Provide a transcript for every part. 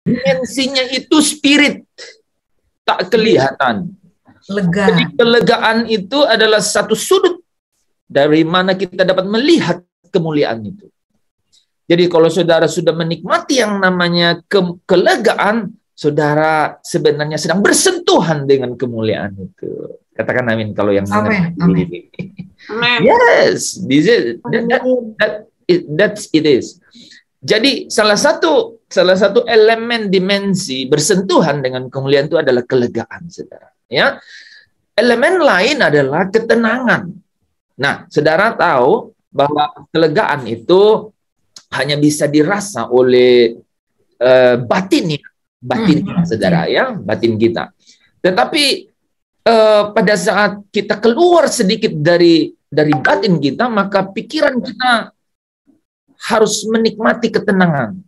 Dimensinya itu spirit, tak kelihatan. Lega. Jadi kelegaan itu adalah satu sudut dari mana kita dapat melihat kemuliaan itu. Jadi kalau saudara sudah menikmati yang namanya kelegaan, saudara sebenarnya sedang bersentuhan dengan kemuliaan itu. Katakan amin kalau yang Amin. Amin. Yes, this is it is. Jadi salah satu elemen dimensi bersentuhan dengan kemuliaan itu adalah kelegaan, saudara. Ya, elemen lain adalah ketenangan. Nah, saudara tahu bahwa kelegaan itu hanya bisa dirasa oleh batin kita, saudara, ya, batin kita. Tetapi pada saat kita keluar sedikit dari batin kita, maka pikiran kita harus menikmati ketenangan.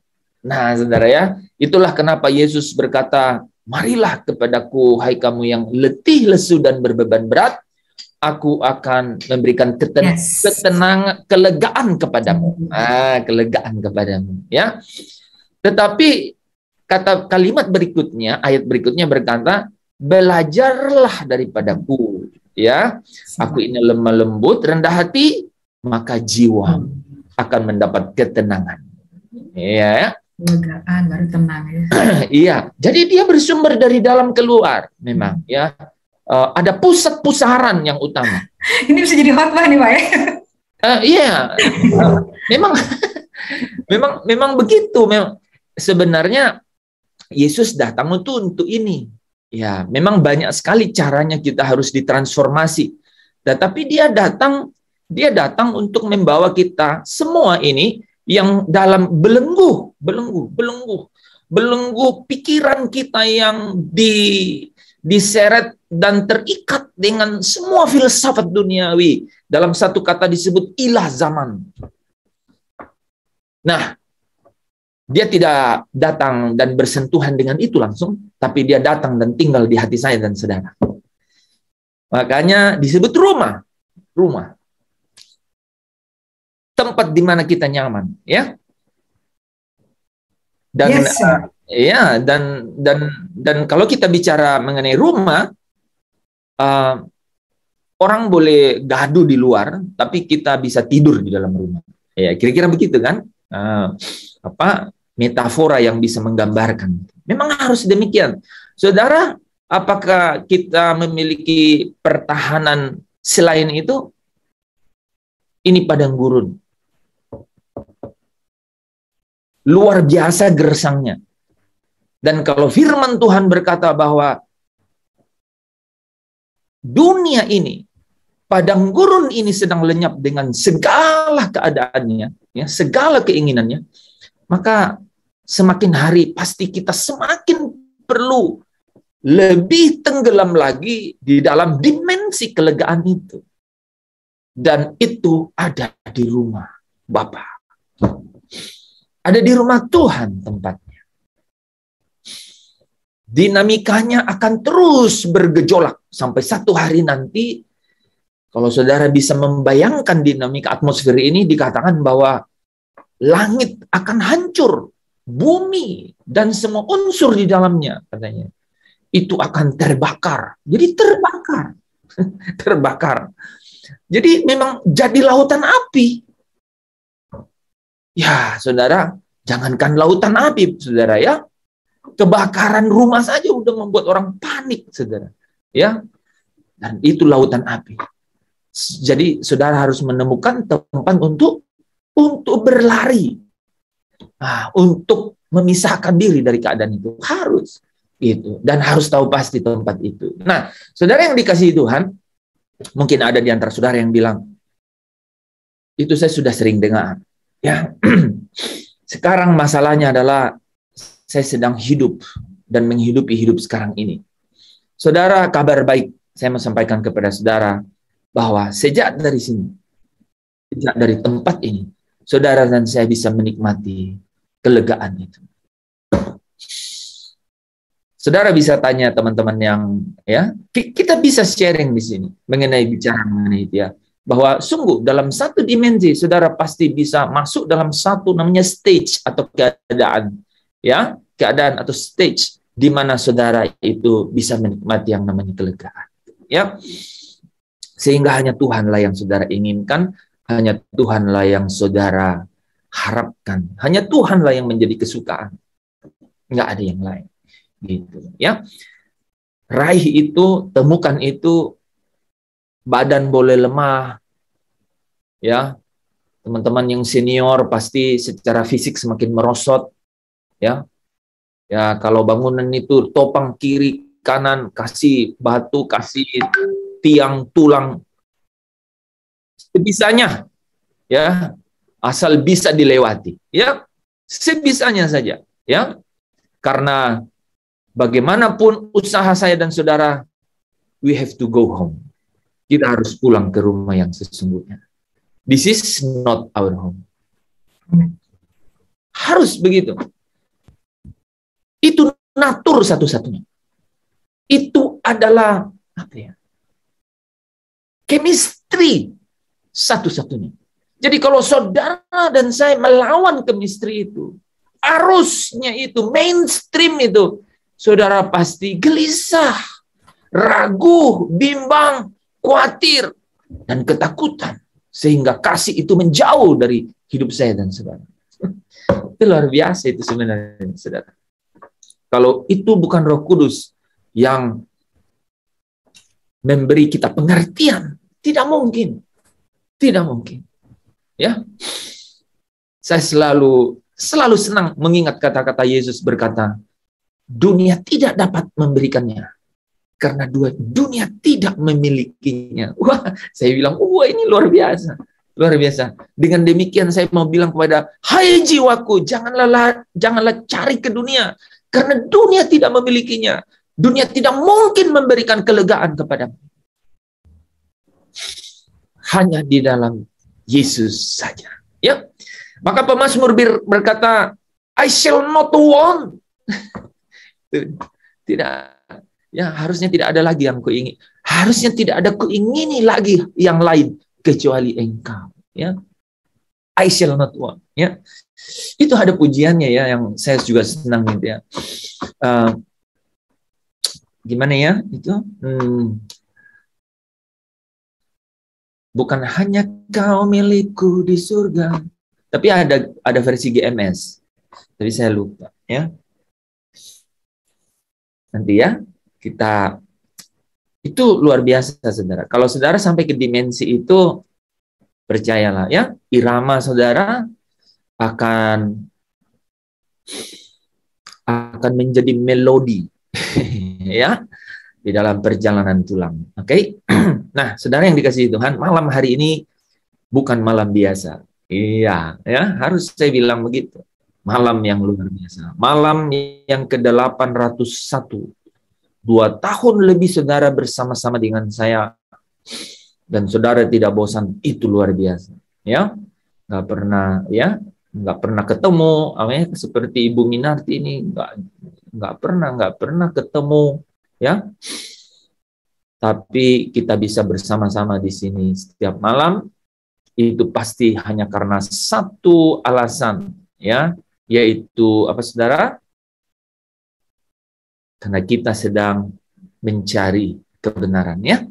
Nah, saudara, ya, itulah kenapa Yesus berkata, marilah kepadaku, hai kamu yang letih, lesu, dan berbeban berat, aku akan memberikan ketenangan, kelegaan kepadamu. Kelegaan kepadamu, ya. Tetapi kalimat berikutnya, ayat berikutnya berkata, belajarlah daripadaku, ya. Aku ini lemah lembut, rendah hati, maka jiwa akan mendapat ketenangan. Ya. Kelegaan baru tenang, ya. Iya. Jadi dia bersumber dari dalam keluar, memang, ya. Ada pusat pusaran yang utama. Ini bisa jadi khotbah nih, Pak, ya? Iya, memang begitu. Sebenarnya Yesus datang untuk ini. Ya, memang banyak sekali caranya kita harus ditransformasi. Tetapi dia datang untuk membawa kita semua ini yang dalam belenggu pikiran kita yang diseret dan terikat dengan semua filsafat duniawi. Dalam satu kata disebut ilah zaman. Nah, dia tidak datang dan bersentuhan dengan itu langsung, tapi dia datang dan tinggal di hati saya dan saudara. Makanya disebut rumah. Tempat di mana kita nyaman, ya. Dan Yes, ya, dan kalau kita bicara mengenai rumah, orang boleh gaduh di luar, tapi kita bisa tidur di dalam rumah. Ya, kira-kira begitu kan? Metafora yang bisa menggambarkan. Memang harus demikian. Saudara, apakah kita memiliki pertahanan selain itu? Ini padang gurun. Luar biasa gersangnya. Dan kalau firman Tuhan berkata bahwa dunia ini, padang gurun ini sedang lenyap dengan segala keadaannya, ya, segala keinginannya, maka semakin hari pasti kita semakin perlu lebih tenggelam lagi di dalam dimensi kelegaan itu. Dan itu ada di rumah Bapa. Ada di rumah Tuhan tempatnya. Dinamikanya akan terus bergejolak sampai satu hari nanti. Kalau saudara bisa membayangkan dinamika atmosfer ini, dikatakan bahwa langit akan hancur, bumi dan semua unsur di dalamnya, katanya, itu akan terbakar. Jadi terbakar. Jadi memang jadi lautan api. Ya, saudara, jangankan lautan api, saudara, ya. Kebakaran rumah saja udah membuat orang panik, saudara. Ya. Dan itu lautan api. Jadi saudara harus menemukan tempat untuk berlari. Untuk memisahkan diri dari keadaan itu. Harus. Gitu. Dan harus tahu pasti tempat itu. Nah, saudara yang dikasihi Tuhan, mungkin ada di antara saudara yang bilang, itu saya sudah sering dengar. Ya, sekarang masalahnya adalah saya sedang hidup dan menghidupi hidup sekarang ini. Saudara, kabar baik saya mau sampaikan kepada saudara bahwa sejak dari sini, sejak dari tempat ini, saudara dan saya bisa menikmati kelegaan itu. Saudara bisa tanya teman-teman yang, ya, kita bisa sharing di sini bicara mengenai itu, ya. Bahwa sungguh dalam satu dimensi saudara pasti bisa masuk dalam satu namanya stage atau keadaan, ya, keadaan atau stage di mana saudara itu bisa menikmati yang namanya kelegaan. Ya, sehingga hanya Tuhanlah yang saudara inginkan, hanya Tuhanlah yang saudara harapkan, hanya Tuhanlah yang menjadi kesukaan, nggak ada yang lain. Gitu, ya. Raih itu, temukan itu. Badan boleh lemah, ya. Teman-teman yang senior pasti secara fisik semakin merosot, ya. Ya, kalau bangunan itu topang kiri kanan, kasih batu, kasih tiang tulang sebisanya, ya, asal bisa dilewati, ya, sebisanya saja, ya, karena bagaimanapun usaha saya dan saudara, we have to go home. Kita harus pulang ke rumah yang sesungguhnya. This is not our home. Harus begitu. Itu natur satu-satunya. Itu adalah apa ya? Chemistry satu-satunya. Jadi kalau saudara dan saya melawan chemistry itu, arusnya itu, mainstream itu, saudara pasti gelisah, ragu, bimbang, khawatir, dan ketakutan. Sehingga kasih itu menjauh dari hidup saya dan saudara. Itu luar biasa itu sebenarnya, saudara. Kalau itu bukan Roh Kudus yang memberi kita pengertian, tidak mungkin. Tidak mungkin. Ya. Saya selalu senang mengingat kata-kata Yesus berkata, dunia tidak dapat memberikannya karena dunia tidak memilikinya. Wah, saya bilang, wah ini luar biasa. Luar biasa. Dengan demikian saya mau bilang kepada, hai jiwaku, janganlah cari ke dunia. Karena dunia tidak memilikinya. Dunia tidak mungkin memberikan kelegaan kepadamu. Hanya di dalam Yesus saja. Ya. Maka pemazmur berkata, I shall not want. Tidak. Ya, harusnya tidak ada lagi yang kuingini. Harusnya tidak ada kuingini lagi yang lain kecuali Engkau. Ya. I shall not want. Ya. Itu ada pujiannya ya, yang saya juga senang gitu ya. Gimana ya itu? Bukan hanya kau milikku di surga, tapi ada versi GMS. Tapi saya lupa ya. Nanti ya kita itu luar biasa saudara. Kalau saudara sampai ke dimensi itu, percayalah ya, irama saudara akan menjadi melodi ya di dalam perjalanan tulang. Oke. Nah, saudara yang dikasihi Tuhan, malam hari ini bukan malam biasa. Iya, ya, harus saya bilang begitu. Malam yang luar biasa. Malam yang ke-801. 2 tahun lebih saudara bersama-sama dengan saya dan saudara tidak bosan, itu luar biasa. Ya. Nggak pernah ketemu, seperti Ibu Minarti ini nggak pernah ketemu, ya. Tapi kita bisa bersama-sama di sini setiap malam, itu pasti hanya karena satu alasan, ya, yaitu apa saudara? Karena kita sedang mencari kebenaran, ya.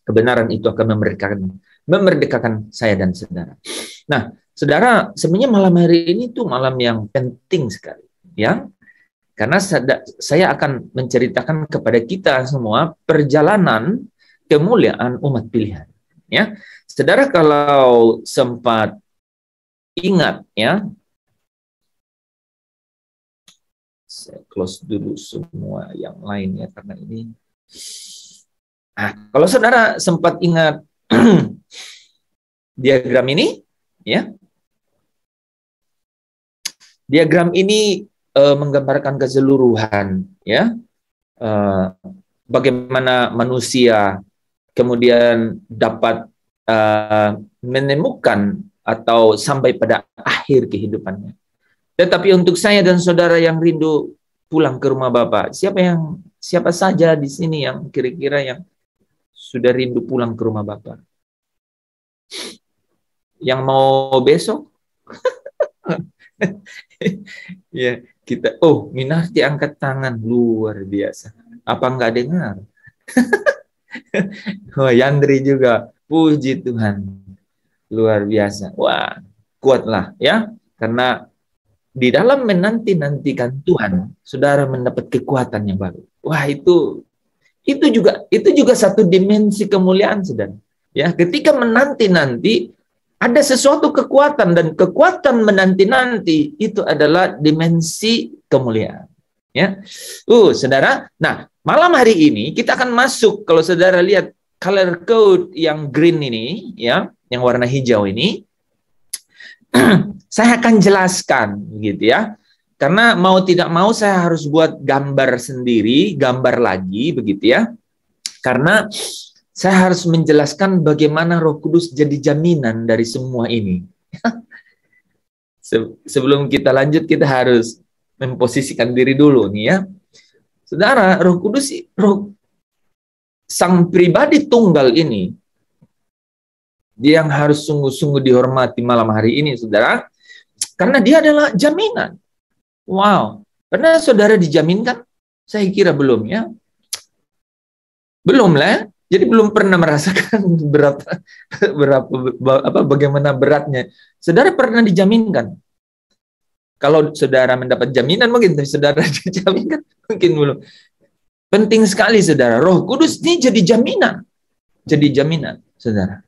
Kebenaran itu akan memerdekakan saya dan saudara. Nah, saudara, sebenarnya malam hari ini tuh malam yang penting sekali, ya. Karena saya akan menceritakan kepada kita semua perjalanan kemuliaan umat pilihan, ya. Saudara kalau sempat ingat, ya. Saya close dulu semua yang lainnya karena ini. Nah, kalau saudara sempat ingat diagram ini, ya. Diagram ini menggambarkan keseluruhan, ya, bagaimana manusia kemudian dapat menemukan atau sampai pada akhir kehidupannya. Tetapi untuk saya dan saudara yang rindu pulang ke rumah Bapa, siapa saja di sini yang kira-kira yang sudah rindu pulang ke rumah Bapa? Yang mau besok? Ya, Kita, oh, Minarti angkat tangan, luar biasa. Apa nggak dengar? Oh, Yandri juga, puji Tuhan, luar biasa. Wah, kuatlah ya, karena di dalam menanti-nantikan Tuhan, saudara mendapat kekuatan yang baru. Wah, itu juga satu dimensi kemuliaan, saudara. Ya, ketika menanti-nanti ada sesuatu kekuatan, dan kekuatan menanti-nanti itu adalah dimensi kemuliaan. Ya, saudara. Nah, malam hari ini kita akan masuk. Kalau saudara lihat color code yang green ini, ya, yang warna hijau ini, saya akan jelaskan, gitu ya. Karena mau tidak mau saya harus buat gambar sendiri, gambar lagi, begitu ya. Karena saya harus menjelaskan bagaimana Roh Kudus jadi jaminan dari semua ini. Sebelum kita lanjut, kita harus memposisikan diri dulu nih ya. Saudara, Roh Kudus, Sang Pribadi Tunggal ini, dia yang harus sungguh-sungguh dihormati malam hari ini, saudara. Karena dia adalah jaminan. Wow. Pernah saudara dijaminkan? Saya kira belum ya. Belum lah. Jadi belum pernah merasakan bagaimana beratnya. Saudara pernah dijaminkan? Kalau saudara mendapat jaminan mungkin, tapi saudara dijaminkan mungkin belum. Penting sekali, saudara. Roh Kudus ini jadi jaminan. Jadi jaminan, saudara.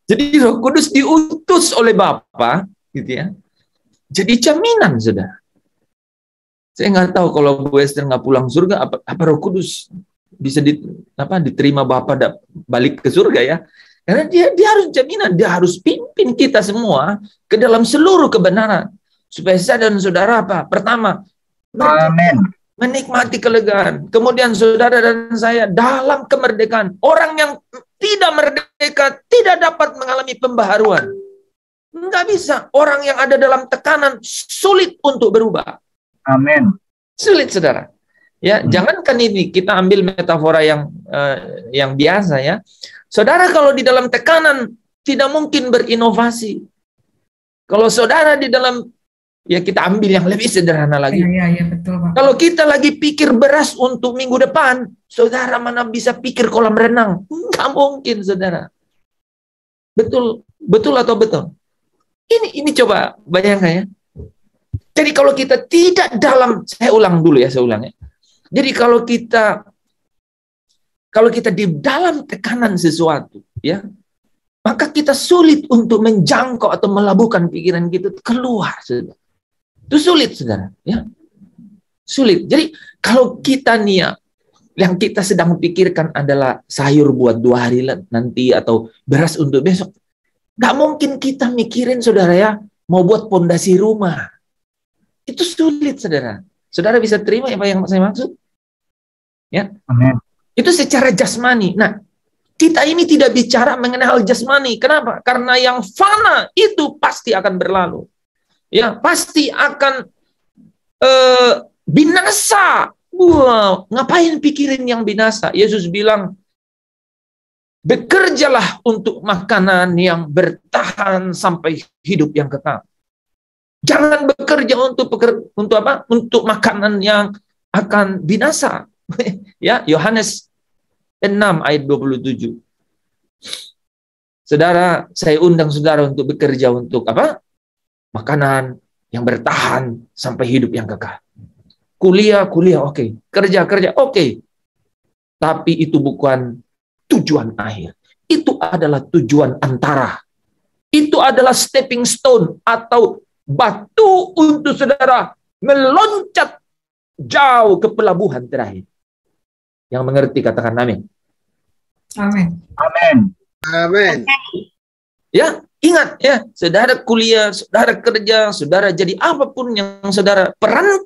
Jadi Roh Kudus diutus oleh Bapa, gitu ya. Jadi jaminan, saudara. Saya nggak tahu kalau Bu Esther nggak pulang surga, apa Roh Kudus bisa diterima Bapa balik ke surga ya? Karena dia harus jaminan, dia harus pimpin kita semua ke dalam seluruh kebenaran. Supaya saya dan saudara apa? Pertama, menikmati kelegaan. Kemudian saudara dan saya dalam kemerdekaan. Orang yang tidak merdeka tidak dapat mengalami pembaharuan. Nggak bisa. Orang yang ada dalam tekanan sulit untuk berubah. Amin. Sulit, saudara. Ya, jangankan ini, kita ambil metafora yang biasa ya. Saudara kalau di dalam tekanan tidak mungkin berinovasi. Kalau saudara di dalam, ya kita ambil yang lebih sederhana lagi. Iya, betul, Pak. Kalau kita lagi pikir beras untuk minggu depan, saudara mana bisa pikir kolam renang? Nggak mungkin, saudara. Betul atau betul? Ini coba bayangkan ya. Jadi kalau kita tidak dalam, saya ulang ya. Jadi kalau kita di dalam tekanan sesuatu, ya, maka kita sulit untuk menjangkau atau melabuhkan pikiran kita keluar, saudara. Itu sulit, saudara, ya. Sulit. Jadi kalau kita nih, yang kita sedang pikirkan adalah sayur buat 2 hari nanti atau beras untuk besok, nggak mungkin kita mikirin, saudara ya, mau buat pondasi rumah. Itu sulit, saudara. Saudara bisa terima apa yang saya maksud? Ya. Amin. Itu secara jasmani. Nah, kita ini tidak bicara mengenai hal jasmani. Kenapa? Karena yang fana itu pasti akan berlalu. Ya, pasti akan binasa. Wow, ngapain pikirin yang binasa? Yesus bilang, bekerjalah untuk makanan yang bertahan sampai hidup yang kekal. Jangan bekerja untuk apa? Untuk makanan yang akan binasa. Ya, Yohanes 6 ayat 27. Saudara, saya undang saudara untuk bekerja untuk apa? Makanan yang bertahan sampai hidup yang kekal. Kuliah, oke. Kerja, oke. Tapi itu bukan tujuan akhir. Itu adalah tujuan antara. Itu adalah stepping stone atau batu untuk saudara meloncat jauh ke pelabuhan terakhir. Yang mengerti katakan amin. Amin. Amin. Amin. Ya, ingat ya, saudara kuliah, saudara kerja, saudara jadi apapun yang saudara peran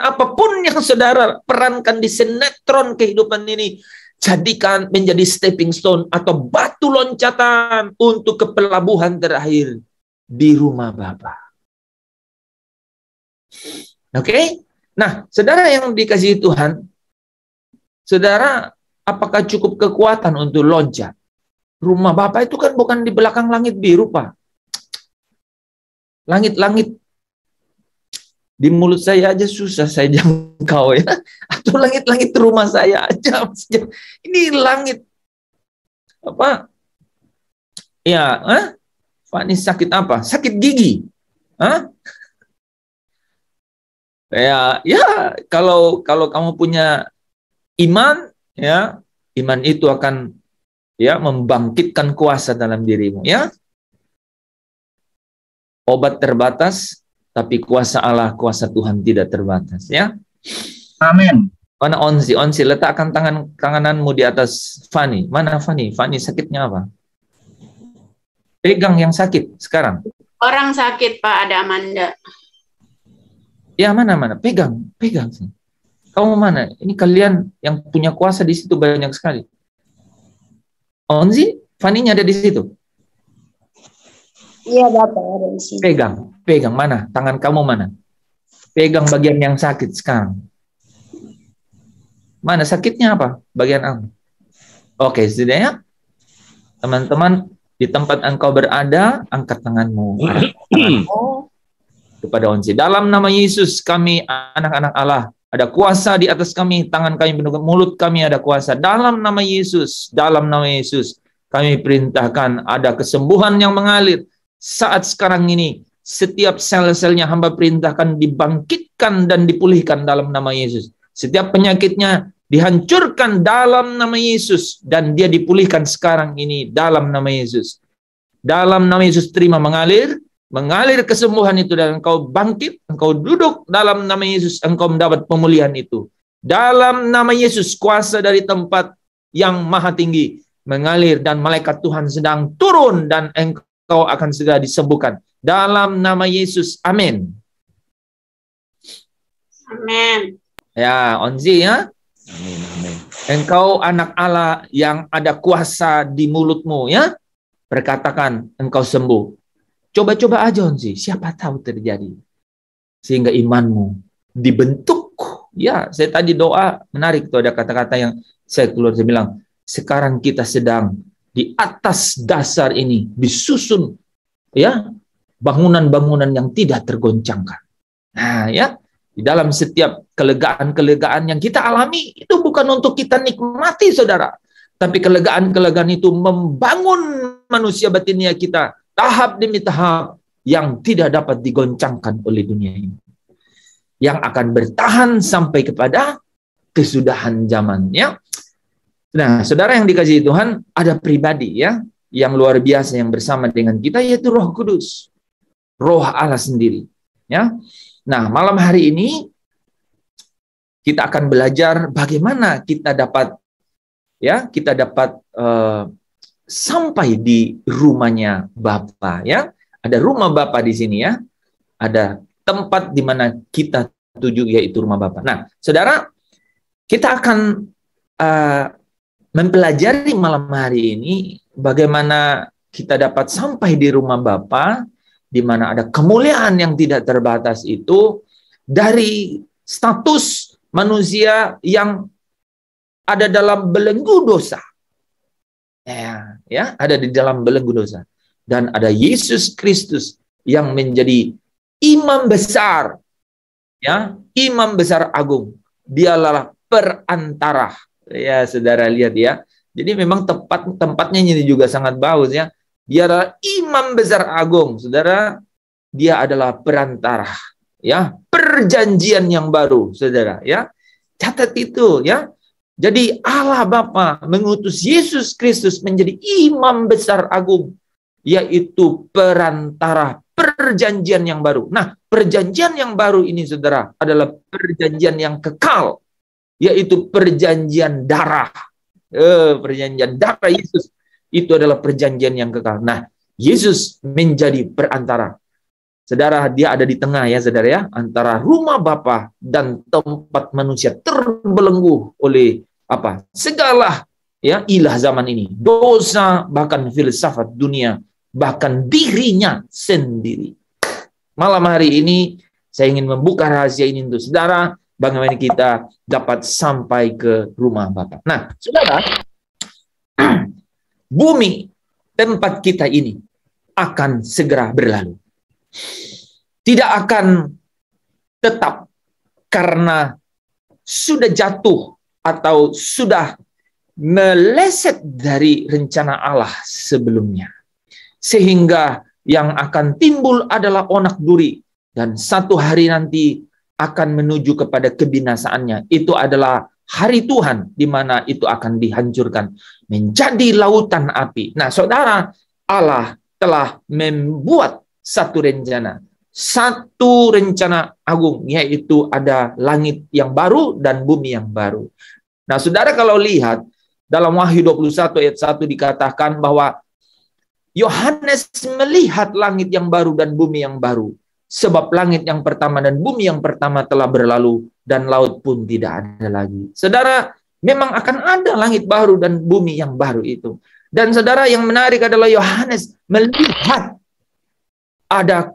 apapun yang saudara perankan di sinetron kehidupan ini, jadikan menjadi stepping stone atau batu loncatan untuk ke pelabuhan terakhir di rumah Bapa. Oke? Nah, saudara yang dikasihi Tuhan, saudara, apakah cukup kekuatan untuk loncat? Rumah Bapa itu kan bukan di belakang langit biru, Pak. Langit-langit di mulut saya aja susah saya jangkau ya. Atau langit-langit rumah saya aja. Ini langit apa? Ya, Fani sakit apa? Sakit gigi. Hah? Ya, kalau kamu punya iman, ya, iman itu akan ya membangkitkan kuasa dalam dirimu, ya. Obat terbatas, tapi kuasa Allah, kuasa Tuhan tidak terbatas, ya. Amin. Mana Onsi? Onsi, letakkan tangan kananmu di atas Fani. Mana Fani? Fani sakitnya apa? Pegang yang sakit sekarang. Orang sakit, Pak, ada Amanda. Ya, mana? Pegang. Kamu mana? Ini kalian yang punya kuasa di situ banyak sekali. Onzi, Faninya ada di situ. Iya, Bapak, ada di sini. Pegang mana? Tangan kamu mana? Pegang bagian yang sakit sekarang. Mana sakitnya apa? Bagian apa? Oke, sudah ya. Teman-teman, di tempat engkau berada, angkat tanganmu. Kepada Onsi. Dalam nama Yesus, kami anak-anak Allah, ada kuasa di atas kami, tangan kami menunggu, mulut kami ada kuasa. Dalam nama Yesus, kami perintahkan ada kesembuhan yang mengalir. Saat sekarang ini, setiap sel-selnya hamba perintahkan dibangkitkan dan dipulihkan dalam nama Yesus. Setiap penyakitnya dihancurkan dalam nama Yesus, dan dia dipulihkan sekarang ini dalam nama Yesus. Dalam nama Yesus terima mengalir kesembuhan itu, dan engkau bangkit, engkau duduk dalam nama Yesus, engkau mendapat pemulihan itu. Dalam nama Yesus, kuasa dari tempat yang maha tinggi mengalir, dan malaikat Tuhan sedang turun, dan engkau akan segera disembuhkan. Dalam nama Yesus, amin. Amin. Ya, Onzi ya. Amin. Engkau anak Allah yang ada kuasa di mulutmu ya. Perkatakan engkau sembuh. Coba-coba aja Onzi, siapa tahu terjadi. Sehingga imanmu dibentuk. Ya, saya tadi doa menarik tuh, ada kata-kata yang saya keluar, saya bilang, sekarang kita sedang di atas dasar ini disusun ya bangunan-bangunan yang tidak tergoncangkan. Nah, ya, di dalam setiap kelegaan-kelegaan yang kita alami itu bukan untuk kita nikmati, saudara, tapi kelegaan-kelegaan itu membangun manusia batinnya kita tahap demi tahap yang tidak dapat digoncangkan oleh dunia ini, yang akan bertahan sampai kepada kesudahan zamannya. Nah, saudara yang dikasihi Tuhan, ada pribadi ya yang luar biasa yang bersama dengan kita, yaitu Roh Kudus, Roh Allah sendiri. Ya, nah malam hari ini kita akan belajar bagaimana kita dapat sampai di rumahnya Bapa. Ya, ada rumah Bapa di sini ya, ada tempat di mana kita tuju, yaitu rumah Bapa. Nah, saudara, kita akan mempelajari malam hari ini bagaimana kita dapat sampai di rumah Bapa, di mana ada kemuliaan yang tidak terbatas itu, dari status manusia yang ada dalam belenggu dosa. Ya, ada di dalam belenggu dosa. Dan ada Yesus Kristus yang menjadi imam besar, ya, imam besar agung. Dialah perantara. Ya, saudara lihat ya. Jadi memang tempatnya ini juga sangat bagus ya. Dia adalah imam besar agung, saudara. Dia adalah perantara, ya, perjanjian yang baru, saudara, ya. Catat itu, ya. Jadi Allah Bapa mengutus Yesus Kristus menjadi imam besar agung, yaitu perantara perjanjian yang baru. Nah, perjanjian yang baru ini, saudara, adalah perjanjian yang kekal, yaitu perjanjian darah. Perjanjian darah Yesus itu adalah perjanjian yang kekal. Nah, Yesus menjadi perantara. Saudara, dia ada di tengah ya, saudara ya, antara rumah Bapa dan tempat manusia terbelenggu oleh apa? Segala ya ilah zaman ini, dosa, bahkan filsafat dunia, bahkan dirinya sendiri. Malam hari ini saya ingin membuka rahasia ini untuk saudara, bagaimana kita dapat sampai ke rumah Bapa. Nah, saudara, bumi tempat kita ini akan segera berlalu. tidak akan tetap karena sudah jatuh atau sudah meleset dari rencana Allah sebelumnya. Sehingga yang akan timbul adalah onak duri, dan satu hari nanti akan menuju kepada kebinasaannya. Itu adalah hari Tuhan, di mana itu akan dihancurkan menjadi lautan api. Nah, saudara, Allah telah membuat satu rencana agung, yaitu ada langit yang baru dan bumi yang baru. Nah, saudara, kalau lihat dalam Wahyu 21 ayat 1 dikatakan bahwa Yohanes melihat langit yang baru dan bumi yang baru. Sebab langit yang pertama dan bumi yang pertama telah berlalu, dan laut pun tidak ada lagi. Saudara, memang akan ada langit baru dan bumi yang baru itu. Dan saudara, yang menarik adalah Yohanes melihat ada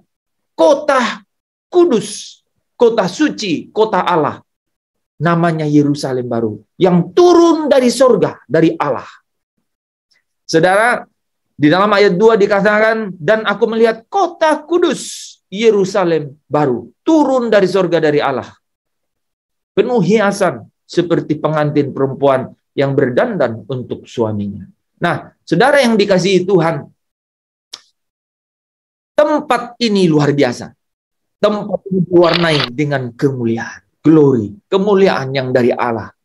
kota kudus, kota suci, kota Allah. Namanya Yerusalem baru, yang turun dari surga, dari Allah. Saudara, di dalam ayat 2 dikatakan, dan aku melihat kota kudus, Yerusalem baru, turun dari surga dari Allah. Penuh hiasan, seperti pengantin perempuan yang berdandan untuk suaminya. Nah, saudara yang dikasihi Tuhan, tempat ini luar biasa. Tempat ini diwarnai dengan kemuliaan, glory, kemuliaan yang dari Allah.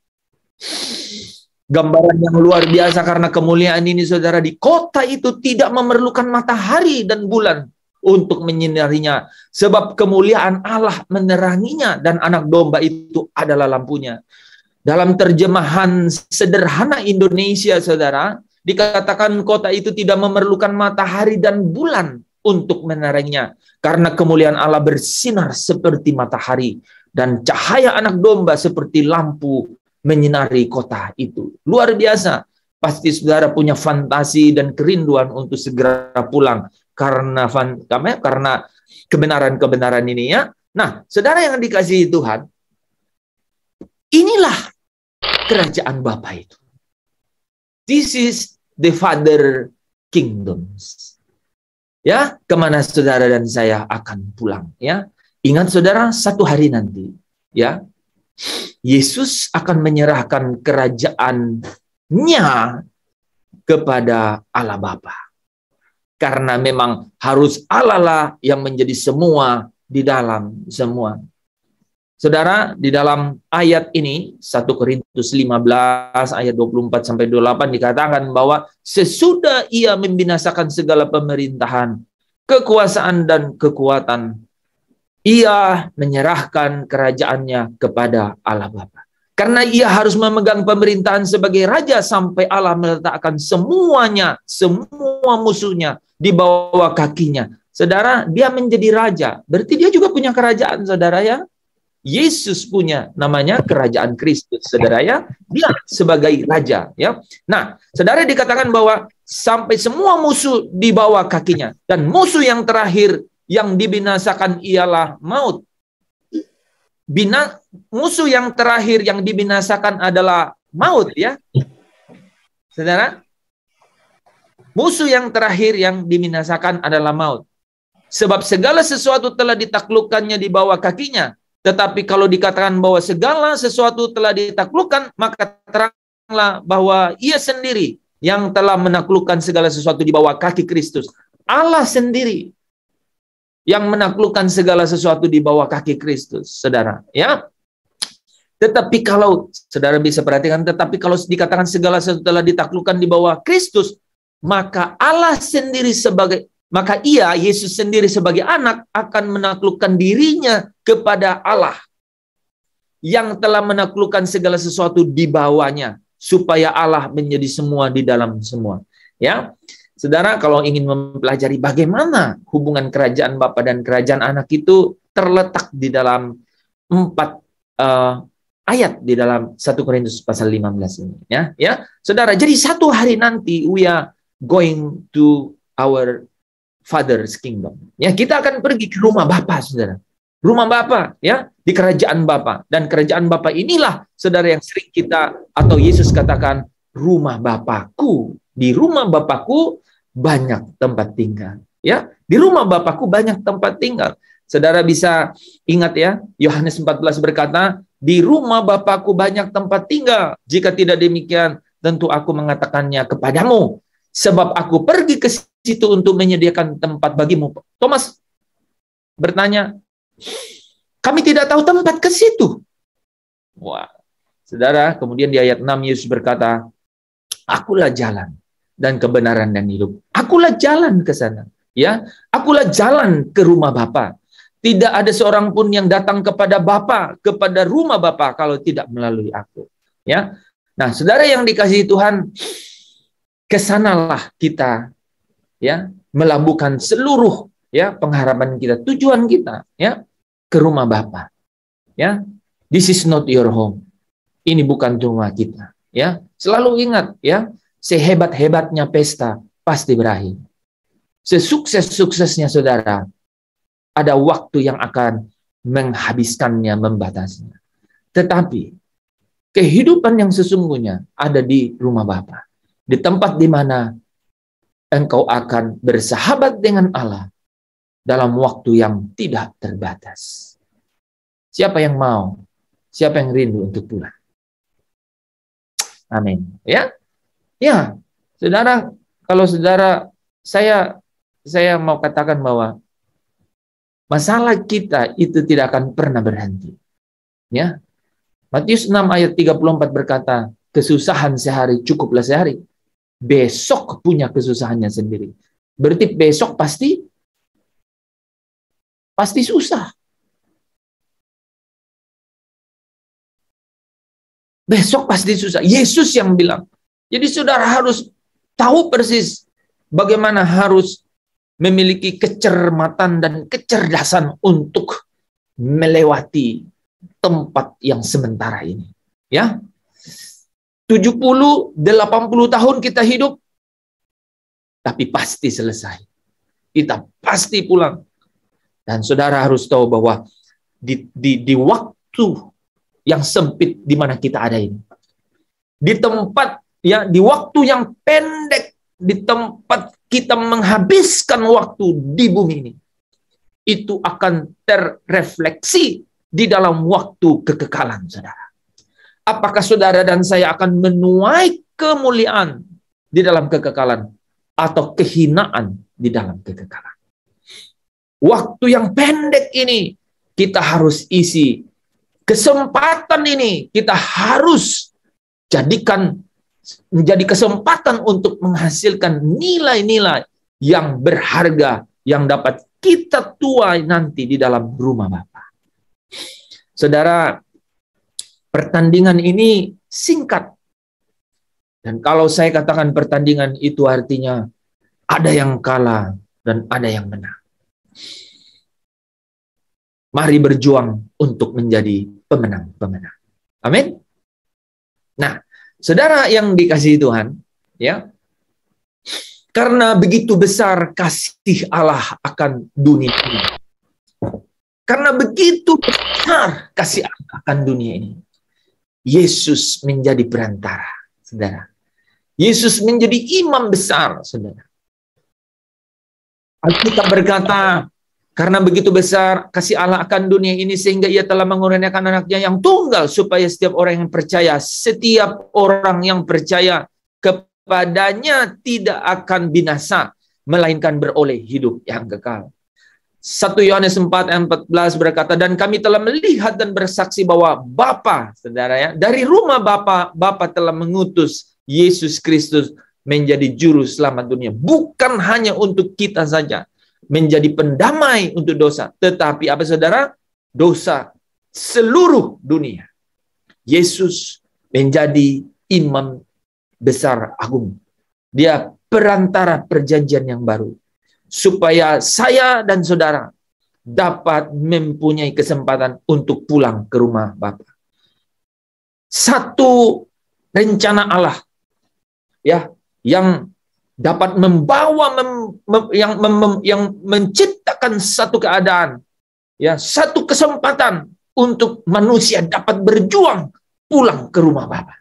Gambaran yang luar biasa karena kemuliaan ini, saudara, di kota itu tidak memerlukan matahari dan bulan untuk menyinarinya, sebab kemuliaan Allah meneranginya, dan anak domba itu adalah lampunya. Dalam terjemahan sederhana Indonesia, saudara, dikatakan kota itu tidak memerlukan matahari dan bulan untuk meneranginya, karena kemuliaan Allah bersinar seperti matahari, dan cahaya anak domba seperti lampu menyinari kota itu. Luar biasa. Pasti saudara punya fantasi dan kerinduan untuk segera pulang karena kebenaran-kebenaran ini, ya. Nah, saudara yang dikasihi Tuhan, inilah kerajaan Bapa itu. This is the Father Kingdoms. Ya, kemana saudara dan saya akan pulang, ya. Ingat saudara, satu hari nanti, ya, Yesus akan menyerahkan kerajaannya kepada Allah Bapa. Karena memang harus Allah lah yang menjadi semua di dalam semua. Saudara, di dalam ayat ini 1 Korintus 15 ayat 24 sampai 28 dikatakan bahwa sesudah ia membinasakan segala pemerintahan, kekuasaan dan kekuatan, ia menyerahkan kerajaannya kepada Allah Bapa. Karena ia harus memegang pemerintahan sebagai raja sampai Allah meletakkan semuanya, semua musuhnya di bawah kakinya. Saudara, dia menjadi raja. Berarti dia juga punya kerajaan, saudara, ya. Yesus punya, namanya kerajaan Kristus, saudara, ya. Dia sebagai raja, ya. Nah, saudara, dikatakan bahwa sampai semua musuh di bawah kakinya, dan musuh yang terakhir yang dibinasakan ialah maut. Musuh yang terakhir yang dibinasakan adalah maut, ya. Saudara, musuh yang terakhir yang dibinasakan adalah maut. Sebab segala sesuatu telah ditaklukkannya di bawah kakinya. Tetapi kalau dikatakan bahwa segala sesuatu telah ditaklukkan, maka teranglah bahwa ia sendiri yang telah menaklukkan segala sesuatu di bawah kaki Kristus. Allah sendiri yang menaklukkan segala sesuatu di bawah kaki Kristus, saudara, ya. Tetapi kalau saudara bisa perhatikan, tetapi kalau dikatakan segala sesuatu telah ditaklukkan di bawah Kristus, maka Allah sendiri maka ia, Yesus sendiri sebagai anak akan menaklukkan dirinya kepada Allah yang telah menaklukkan segala sesuatu di bawahnya, supaya Allah menjadi semua di dalam semua, ya. Saudara, kalau ingin mempelajari bagaimana hubungan kerajaan Bapa dan kerajaan Anak itu terletak di dalam 4 ayat di dalam 1 Korintus pasal 15 ini, ya. Ya, saudara, jadi satu hari nanti we are going to our Father's Kingdom. Ya, kita akan pergi ke rumah Bapa, saudara. Rumah Bapa, ya, di kerajaan Bapa. Dan kerajaan Bapa inilah, saudara, yang sering kita atau Yesus katakan, rumah Bapakku. Di rumah Bapakku banyak tempat tinggal. Ya, di rumah Bapakku banyak tempat tinggal. Saudara bisa ingat ya, Yohanes 14 berkata, di rumah Bapakku banyak tempat tinggal. Jika tidak demikian, tentu aku mengatakannya kepadamu. Sebab aku pergi ke situ untuk menyediakan tempat bagimu. Thomas bertanya, kami tidak tahu tempat ke situ. Wah, saudara, kemudian di ayat 6 Yesus berkata, akulah jalan dan kebenaran dan hidup. Akulah jalan ke sana. Ya, akulah jalan ke rumah Bapa. Tidak ada seorang pun yang datang kepada Bapa, kepada rumah Bapa kalau tidak melalui aku. Ya. Nah, saudara yang dikasihi Tuhan, kesanalah kita ya, melabuhkan seluruh ya pengharapan kita, tujuan kita ya, ke rumah Bapa. Ya. This is not your home. Ini bukan rumah kita, ya. Selalu ingat ya, sehebat-hebatnya pesta pasti berakhir. Sesukses-suksesnya saudara, ada waktu yang akan menghabiskannya, membatasnya. Tetapi kehidupan yang sesungguhnya ada di rumah Bapa, di tempat di mana engkau akan bersahabat dengan Allah dalam waktu yang tidak terbatas. Siapa yang mau? Siapa yang rindu untuk pulang? Amin. Ya, ya, saudara. Kalau saudara, saya mau katakan bahwa masalah kita itu tidak akan pernah berhenti. Ya, Matius 6 ayat 34 berkata, kesusahan sehari cukuplah sehari. Besok punya kesusahannya sendiri. Berarti besok pasti susah. Besok pasti susah. Yesus yang bilang. Jadi saudara harus tahu persis bagaimana harus memiliki kecermatan dan kecerdasan untuk melewati tempat yang sementara ini. Ya. 70, 80 tahun kita hidup, tapi pasti selesai. Kita pasti pulang. Dan saudara harus tahu bahwa di waktu yang sempit di mana kita ada ini, di tempat ya, di waktu yang pendek, di tempat kita menghabiskan waktu di bumi ini, itu akan terrefleksi di dalam waktu kekekalan, saudara. Apakah saudara dan saya akan menuai kemuliaan di dalam kekekalan atau kehinaan di dalam kekekalan? Waktu yang pendek ini kita harus isi. Kesempatan ini kita harus jadikan menjadi kesempatan untuk menghasilkan nilai-nilai yang berharga yang dapat kita tuai nanti di dalam rumah Bapa. Saudara, pertandingan ini singkat. Dan kalau saya katakan pertandingan itu artinya ada yang kalah dan ada yang menang. Mari berjuang untuk menjadi pemenang-pemenang. Amin. Nah, saudara yang dikasihi Tuhan, ya, karena begitu besar kasih Allah akan dunia ini, karena begitu besar kasih Allah akan dunia ini, Yesus menjadi perantara, saudara. Yesus menjadi imam besar, saudara. Alkitab berkata, karena begitu besar kasih Allah akan dunia ini sehingga ia telah mengurniakan anaknya yang tunggal supaya setiap orang yang percaya kepadanya tidak akan binasa melainkan beroleh hidup yang kekal. 1 Yohanes 4 ayat 14 berkata, dan kami telah melihat dan bersaksi bahwa Bapa, saudara ya, dari rumah Bapa telah mengutus Yesus Kristus menjadi juru selamat dunia, bukan hanya untuk kita saja menjadi pendamai untuk dosa, tetapi apa saudara? Dosa seluruh dunia. Yesus menjadi imam besar agung. Dia perantara perjanjian yang baru. Supaya saya dan saudara dapat mempunyai kesempatan untuk pulang ke rumah Bapa. Satu rencana Allah ya, yang dapat membawa yang menciptakan satu keadaan ya, satu kesempatan untuk manusia dapat berjuang pulang ke rumah Bapa.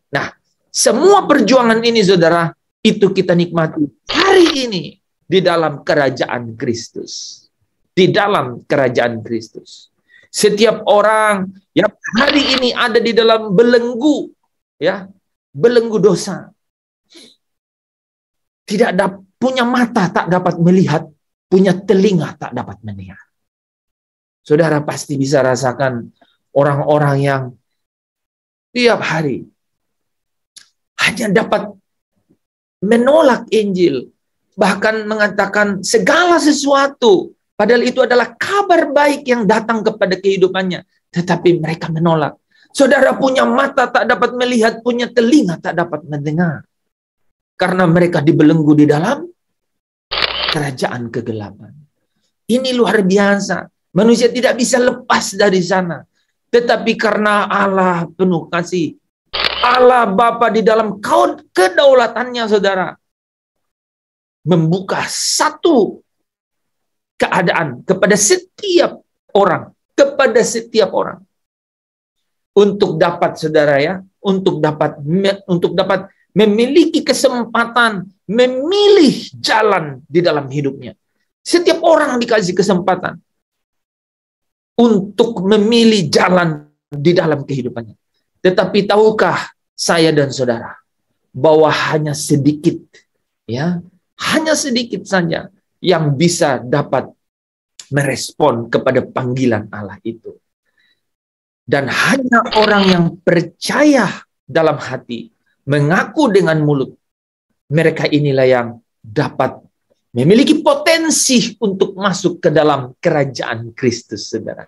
Nah, semua perjuangan ini saudara itu kita nikmati hari ini di dalam kerajaan Kristus. Di dalam kerajaan Kristus. Setiap orang yang hari ini ada di dalam belenggu, ya, belenggu dosa, tidak punya mata tak dapat melihat, punya telinga tak dapat mendengar. Saudara pasti bisa rasakan orang-orang yang tiap hari hanya dapat menolak Injil, bahkan mengatakan segala sesuatu, padahal itu adalah kabar baik yang datang kepada kehidupannya, tetapi mereka menolak. Saudara punya mata tak dapat melihat, punya telinga tak dapat mendengar, karena mereka dibelenggu di dalam kerajaan kegelapan. Ini luar biasa. Manusia tidak bisa lepas dari sana. Tetapi karena Allah penuh kasih, Allah Bapa di dalam kedaulatannya, saudara, membuka satu keadaan kepada setiap orang, untuk dapat, saudara, ya, untuk dapat memiliki kesempatan memilih jalan di dalam hidupnya. Setiap orang dikasih kesempatan untuk memilih jalan di dalam kehidupannya. Tetapi tahukah saya dan saudara bahwa hanya sedikit, ya, hanya sedikit saja yang bisa dapat merespon kepada panggilan Allah itu. Dan hanya orang yang percaya dalam hati, mengaku dengan mulut, mereka inilah yang dapat memiliki potensi untuk masuk ke dalam kerajaan Kristus, saudara.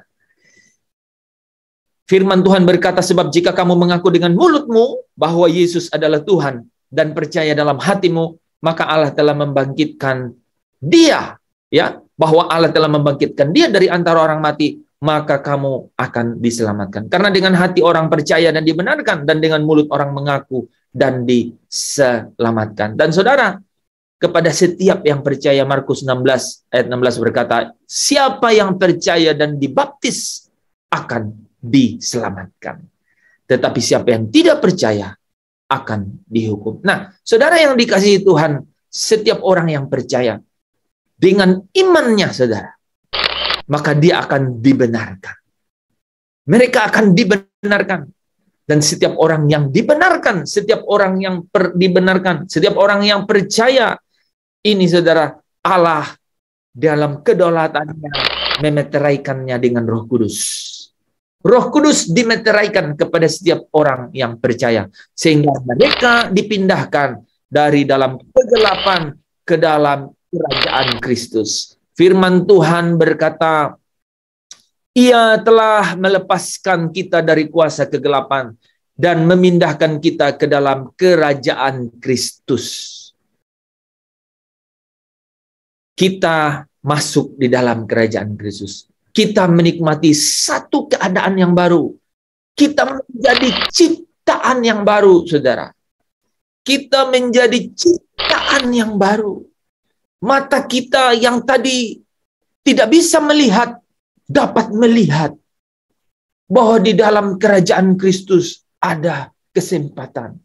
Firman Tuhan berkata, sebab jika kamu mengaku dengan mulutmu bahwa Yesus adalah Tuhan dan percaya dalam hatimu, maka Allah telah membangkitkan dia, ya, bahwa Allah telah membangkitkan dia dari antara orang mati, maka kamu akan diselamatkan. Karena dengan hati orang percaya dan dibenarkan, dan dengan mulut orang mengaku dan diselamatkan. Dan saudara, kepada setiap yang percaya, Markus 16 ayat 16 berkata, siapa yang percaya dan dibaptis akan diselamatkan. Tetapi siapa yang tidak percaya akan dihukum. Nah, saudara yang dikasihi Tuhan, setiap orang yang percaya dengan imannya, saudara, maka dia akan dibenarkan. Mereka akan dibenarkan. Dan setiap orang yang dibenarkan, setiap orang yang dibenarkan, setiap orang yang percaya, ini, saudara, Allah dalam kedaulatannya memeteraikannya dengan Roh Kudus. Roh Kudus dimeteraikan kepada setiap orang yang percaya, sehingga mereka dipindahkan dari dalam kegelapan ke dalam kerajaan Kristus. Firman Tuhan berkata, Ia telah melepaskan kita dari kuasa kegelapan dan memindahkan kita ke dalam kerajaan Kristus. Kita masuk di dalam kerajaan Kristus. Kita menikmati satu keadaan yang baru. Kita menjadi ciptaan yang baru, saudara. Kita menjadi ciptaan yang baru. Mata kita yang tadi tidak bisa melihat, dapat melihat bahwa di dalam kerajaan Kristus ada kesempatan.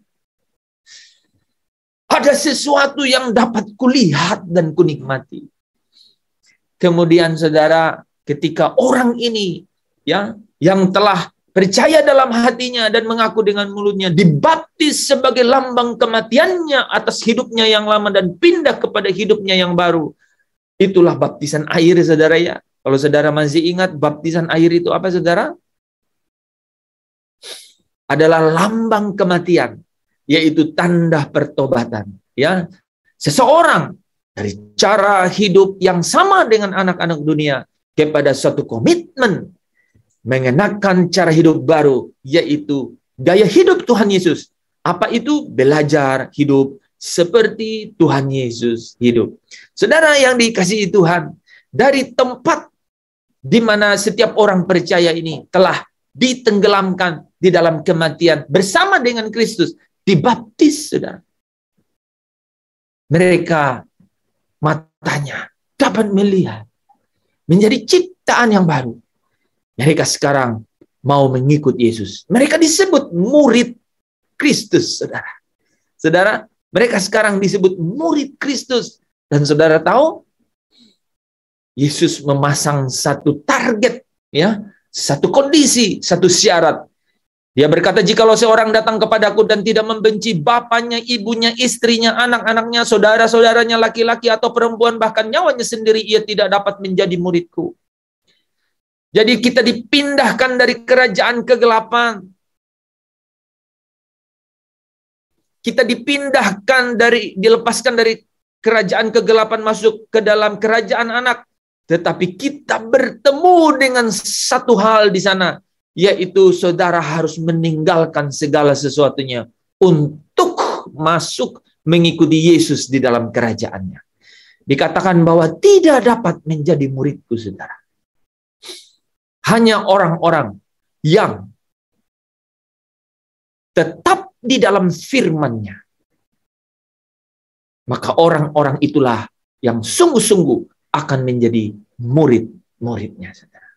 Ada sesuatu yang dapat kulihat dan kunikmati. Kemudian, saudara, ketika orang ini, ya, yang telah percaya dalam hatinya dan mengaku dengan mulutnya, dibaptis sebagai lambang kematiannya atas hidupnya yang lama dan pindah kepada hidupnya yang baru. Itulah baptisan air, saudara, ya. Kalau saudara masih ingat, baptisan air itu apa, saudara? Adalah lambang kematian, yaitu tanda pertobatan, ya. Seseorang dari cara hidup yang sama dengan anak-anak dunia kepada suatu komitmen mengenakan cara hidup baru, yaitu gaya hidup Tuhan Yesus. Apa itu? Belajar hidup seperti Tuhan Yesus hidup. Saudara yang dikasihi Tuhan, dari tempat di mana setiap orang percaya ini telah ditenggelamkan di dalam kematian bersama dengan Kristus, dibaptis, saudara. Mereka matanya dapat melihat, menjadi ciptaan yang baru. Mereka sekarang mau mengikut Yesus. Mereka disebut murid Kristus, saudara. Saudara, mereka sekarang disebut murid Kristus. Dan saudara tahu, Yesus memasang satu target, ya, satu kondisi, satu syarat. Dia berkata, jikalau seorang datang kepadaku dan tidak membenci bapaknya, ibunya, istrinya, anak-anaknya, saudara-saudaranya, laki-laki atau perempuan, bahkan nyawanya sendiri, ia tidak dapat menjadi muridku. Jadi kita dipindahkan dari kerajaan kegelapan. Kita dilepaskan dari kerajaan kegelapan masuk ke dalam kerajaan anak. Tetapi kita bertemu dengan satu hal di sana, yaitu saudara harus meninggalkan segala sesuatunya untuk masuk mengikuti Yesus di dalam kerajaannya. Dikatakan bahwa tidak dapat menjadi muridku, saudara. Hanya orang-orang yang tetap di dalam firman-Nya. Maka orang-orang itulah yang sungguh-sungguh akan menjadi murid-muridnya, saudara.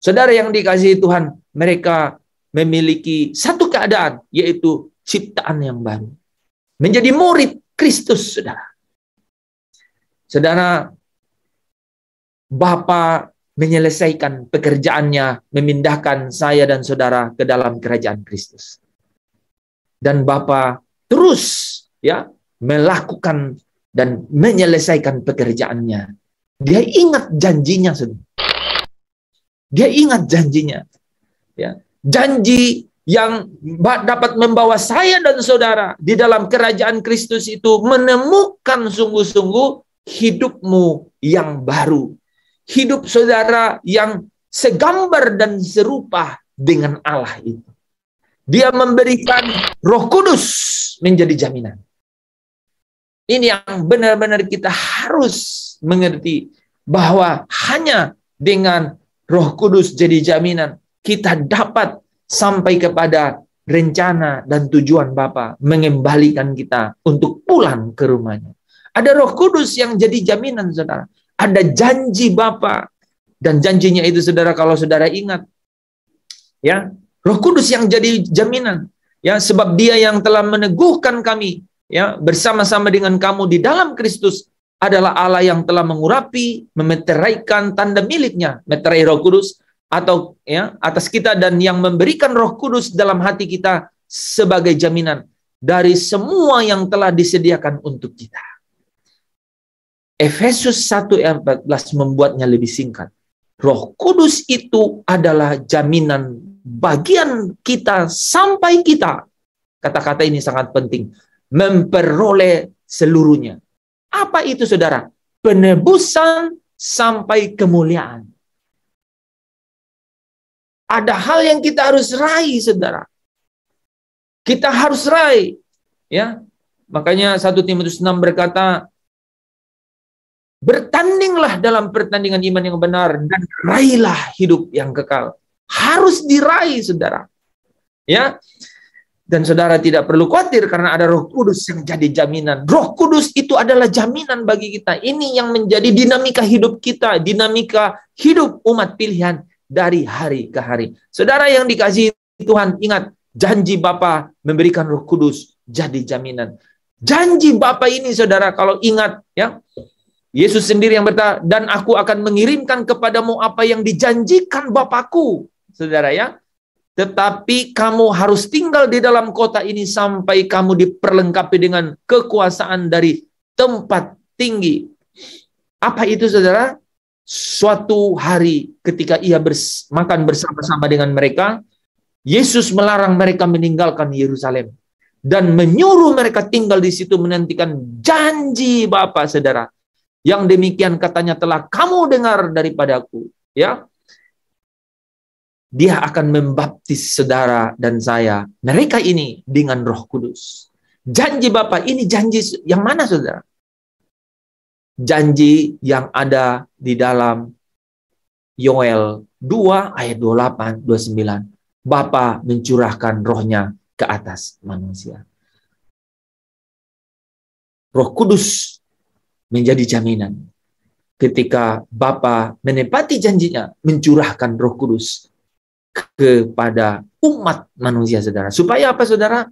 Saudara yang dikasihi Tuhan, mereka memiliki satu keadaan, yaitu ciptaan yang baru. Menjadi murid Kristus, saudara. Saudara, Bapa menyelesaikan pekerjaannya, memindahkan saya dan saudara ke dalam kerajaan Kristus. Dan Bapa terus, ya, melakukan dan menyelesaikan pekerjaannya. Dia ingat janjinya, saudara. Dia ingat janjinya. Ya. Janji yang dapat membawa saya dan saudara di dalam kerajaan Kristus itu menemukan sungguh-sungguh hidupmu yang baru. Hidup saudara yang segambar dan serupa dengan Allah itu. Dia memberikan Roh Kudus menjadi jaminan. Ini yang benar-benar kita harus mengerti, bahwa hanya dengan Roh Kudus jadi jaminan kita dapat sampai kepada rencana dan tujuan Bapa mengembalikan kita untuk pulang ke rumahnya. Ada Roh Kudus yang jadi jaminan, saudara. Ada janji Bapa, dan janjinya itu, saudara, kalau saudara ingat, ya, Roh Kudus yang jadi jaminan, ya, sebab Dia yang telah meneguhkan kami, ya, bersama-sama dengan kamu di dalam Kristus, adalah Allah yang telah mengurapi, memeteraikan tanda miliknya, meterai Roh Kudus, atau, ya, atas kita, dan yang memberikan Roh Kudus dalam hati kita sebagai jaminan dari semua yang telah disediakan untuk kita. Efesus 1 ayat 14 membuatnya lebih singkat. Roh Kudus itu adalah jaminan bagian kita sampai kita, kata-kata ini sangat penting, memperoleh seluruhnya. Apa itu, saudara? Penebusan sampai kemuliaan. Ada hal yang kita harus raih, saudara. Kita harus raih, ya. Makanya 1 Timotius 6 berkata, bertandinglah dalam pertandingan iman yang benar dan raihlah hidup yang kekal. Harus diraih, saudara. Ya. Dan saudara tidak perlu khawatir karena ada Roh Kudus yang jadi jaminan. Roh Kudus itu adalah jaminan bagi kita. Ini yang menjadi dinamika hidup kita, dinamika hidup umat pilihan dari hari ke hari. Saudara yang dikasihi Tuhan, ingat, janji Bapa memberikan Roh Kudus jadi jaminan. Janji Bapa ini, saudara, kalau ingat, ya, Yesus sendiri yang berkata, dan aku akan mengirimkan kepadamu apa yang dijanjikan Bapakku, saudara, ya. Tetapi kamu harus tinggal di dalam kota ini sampai kamu diperlengkapi dengan kekuasaan dari tempat tinggi. Apa itu, saudara? Suatu hari ketika ia makan bersama-sama dengan mereka, Yesus melarang mereka meninggalkan Yerusalem dan menyuruh mereka tinggal di situ menantikan janji Bapa, saudara. Yang demikian katanya telah kamu dengar daripadaku, ya. Dia akan membaptis saudara dan saya, mereka ini, dengan Roh Kudus. Janji Bapa ini janji yang mana, saudara? Janji yang ada di dalam Yoel 2 ayat 28, 29. Bapa mencurahkan rohnya ke atas manusia. Roh Kudus menjadi jaminan. Ketika Bapa menepati janjinya, mencurahkan Roh Kudus kepada umat manusia, saudara. Supaya apa, saudara?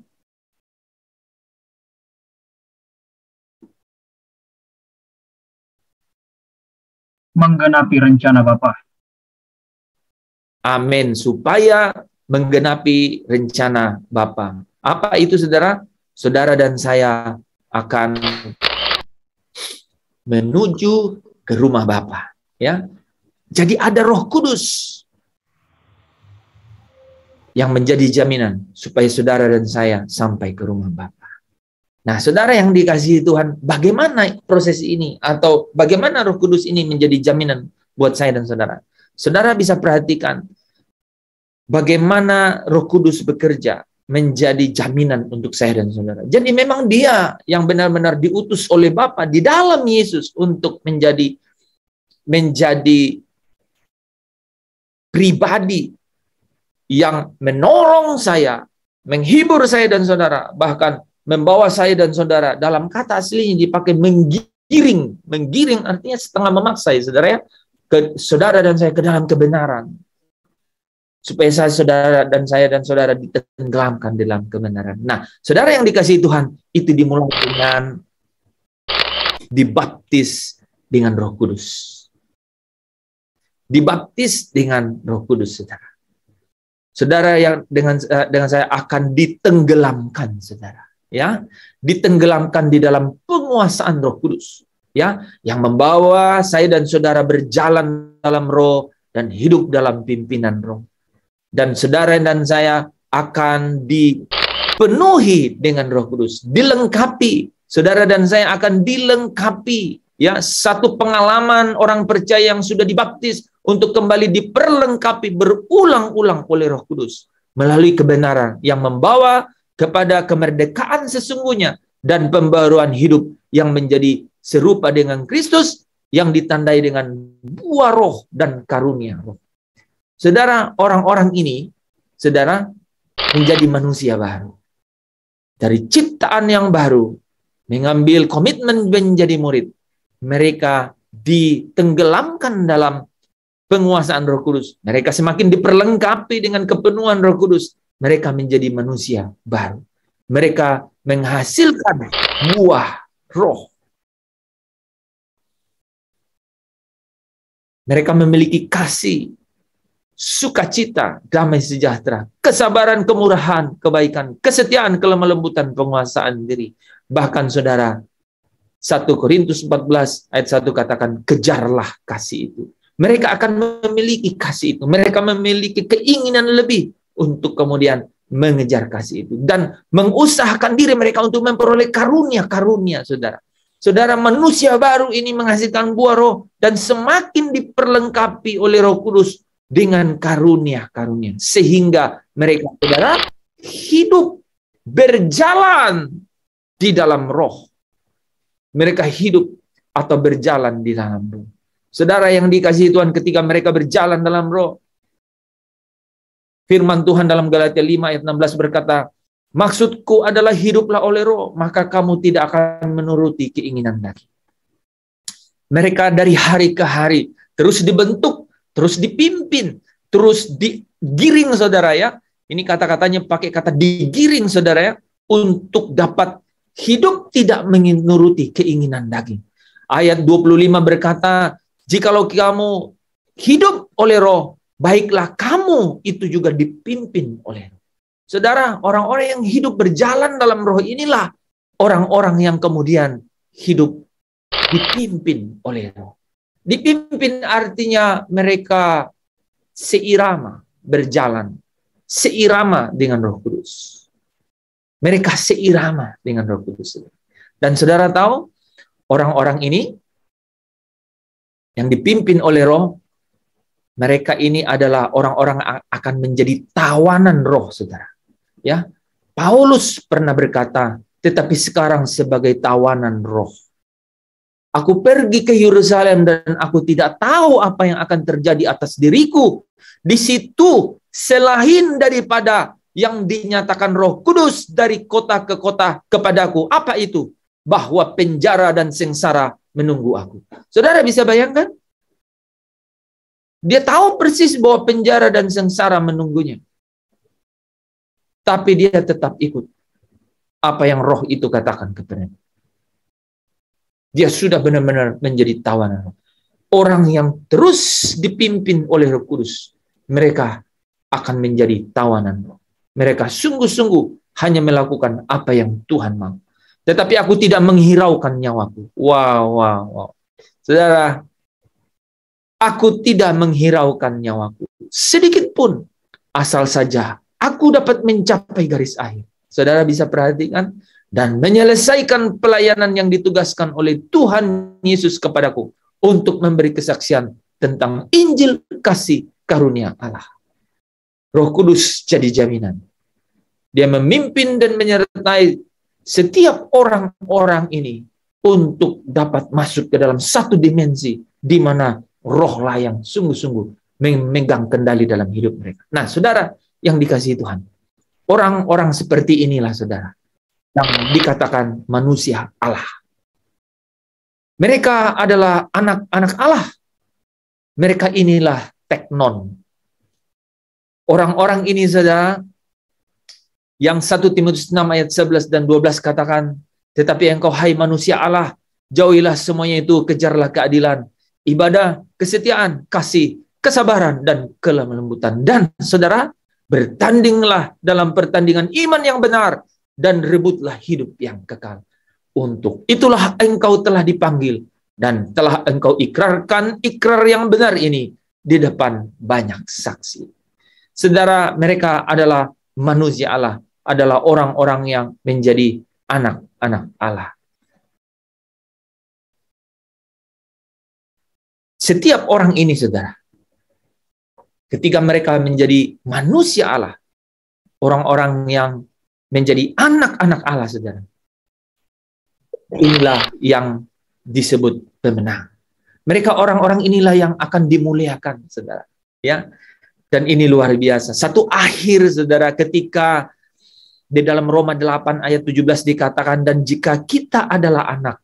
menggenapi rencana Bapa. Amin. Supaya menggenapi rencana Bapa. Apa itu, saudara? Saudara dan saya akan menuju ke rumah Bapa, ya. Jadi ada Roh Kudus yang menjadi jaminan supaya saudara dan saya sampai ke rumah Bapa. Nah, saudara yang dikasihi Tuhan, bagaimana proses ini atau bagaimana Roh Kudus ini menjadi jaminan buat saya dan saudara? Saudara bisa perhatikan bagaimana Roh Kudus bekerja menjadi jaminan untuk saya dan saudara. Jadi memang Dia yang benar-benar diutus oleh Bapa di dalam Yesus untuk menjadi pribadi yang menolong saya, menghibur saya dan saudara, bahkan membawa saya dan saudara, dalam kata aslinya dipakai menggiring. Menggiring artinya setengah memaksa, ya saudara, ya, saudara dan saya ke dalam kebenaran. Supaya saya dan saudara ditenggelamkan dalam kebenaran. Nah, saudara yang dikasihi Tuhan, itu dimulai dengan dibaptis dengan Roh Kudus. Dibaptis dengan Roh Kudus, saudara. Saudara yang dengan saya akan ditenggelamkan, saudara. Ya, ditenggelamkan di dalam penguasaan Roh Kudus. Ya, yang membawa saya dan saudara berjalan dalam Roh dan hidup dalam pimpinan Roh. Dan saudara dan saya akan dipenuhi dengan Roh Kudus, dilengkapi. Saudara dan saya akan dilengkapi, ya, satu pengalaman orang percaya yang sudah dibaptis untuk kembali diperlengkapi berulang-ulang oleh Roh Kudus melalui kebenaran yang membawa kepada kemerdekaan sesungguhnya dan pembaruan hidup yang menjadi serupa dengan Kristus yang ditandai dengan buah Roh dan karunia Roh. Saudara, orang-orang ini, saudara, menjadi manusia baru. Dari ciptaan yang baru, mengambil komitmen menjadi murid. Mereka ditenggelamkan dalam penguasaan Roh Kudus. Mereka semakin diperlengkapi dengan kepenuhan Roh Kudus. Mereka menjadi manusia baru. Mereka menghasilkan buah Roh. Mereka memiliki kasih, sukacita, damai sejahtera, kesabaran, kemurahan, kebaikan, kesetiaan, kelemah lembutan, penguasaan diri. Bahkan saudara, 1 Korintus 14 ayat 1 katakan, kejarlah kasih itu. Mereka akan memiliki kasih itu. Mereka memiliki keinginan lebih untuk kemudian mengejar kasih itu. Dan mengusahakan diri mereka untuk memperoleh karunia-karunia, saudara. Saudara, manusia baru ini menghasilkan buah Roh dan semakin diperlengkapi oleh Roh Kudus dengan karunia-karunia. Sehingga mereka, saudara, hidup berjalan di dalam Roh. Mereka hidup atau berjalan di dalam Roh. Saudara yang dikasihi Tuhan, ketika mereka berjalan dalam Roh, firman Tuhan dalam Galatia 5 ayat 16 berkata, maksudku adalah hiduplah oleh Roh, maka kamu tidak akan menuruti keinginan daging. Mereka dari hari ke hari terus dibentuk, terus dipimpin, terus digiring, saudara, ya. Ini kata-katanya pakai kata digiring, saudara, ya, untuk dapat hidup tidak menuruti keinginan daging. Ayat 25 berkata, jikalau kamu hidup oleh Roh, baiklah kamu itu juga dipimpin oleh Roh. Saudara, orang-orang yang hidup berjalan dalam Roh inilah orang-orang yang kemudian hidup dipimpin oleh Roh. Dipimpin artinya mereka seirama berjalan, seirama dengan Roh Kudus. Mereka seirama dengan Roh Kudus. Dan saudara tahu, orang-orang ini yang dipimpin oleh Roh, mereka ini adalah orang-orang akan menjadi tawanan Roh, saudara. Ya, Paulus pernah berkata, tetapi sekarang sebagai tawanan Roh. Aku pergi ke Yerusalem dan aku tidak tahu apa yang akan terjadi atas diriku. Di situ selain daripada yang dinyatakan Roh Kudus dari kota ke kota kepadaku. Apa itu? Bahwa penjara dan sengsara menunggu aku. Saudara bisa bayangkan? Dia tahu persis bahwa penjara dan sengsara menunggunya. Tapi dia tetap ikut apa yang Roh itu katakan kepadanya. Dia sudah benar-benar menjadi tawanan. orang yang terus dipimpin oleh Roh Kudus, mereka akan menjadi tawanan roh. Mereka sungguh-sungguh hanya melakukan apa yang Tuhan mau. Tetapi aku tidak menghiraukan nyawaku. Wow. Saudara, aku tidak menghiraukan nyawaku sedikit pun, asal saja aku dapat mencapai garis akhir. Saudara bisa perhatikan, dan menyelesaikan pelayanan yang ditugaskan oleh Tuhan Yesus kepadaku untuk memberi kesaksian tentang Injil kasih karunia Allah. Roh Kudus jadi jaminan. Dia memimpin dan menyertai setiap orang-orang ini untuk dapat masuk ke dalam satu dimensi di mana rohlah yang sungguh-sungguh memegang kendali dalam hidup mereka. Nah, saudara yang dikasihi Tuhan, orang-orang seperti inilah, saudara, yang dikatakan manusia Allah. Mereka adalah anak-anak Allah. Mereka inilah teknon. Orang-orang ini, saudara, yang 1 Timotius 6 ayat 11 dan 12 katakan, tetapi engkau hai manusia Allah, jauhilah semuanya itu, kejarlah keadilan, ibadah, kesetiaan, kasih, kesabaran, dan kelembutan. Dan saudara, bertandinglah dalam pertandingan iman yang benar, dan rebutlah hidup yang kekal. Untuk itulah engkau telah dipanggil, dan telah engkau ikrarkan ikrar yang benar ini di depan banyak saksi. Saudara, mereka adalah manusia Allah, adalah orang-orang yang menjadi anak-anak Allah. Setiap orang ini, saudara, ketika mereka menjadi manusia Allah, orang-orang yang menjadi anak-anak Allah, saudara, inilah yang disebut pemenang. Mereka orang-orang inilah yang akan dimuliakan, saudara. Ya, dan ini luar biasa. Satu akhir, saudara, ketika di dalam Roma 8 ayat 17 dikatakan, dan jika kita adalah anak,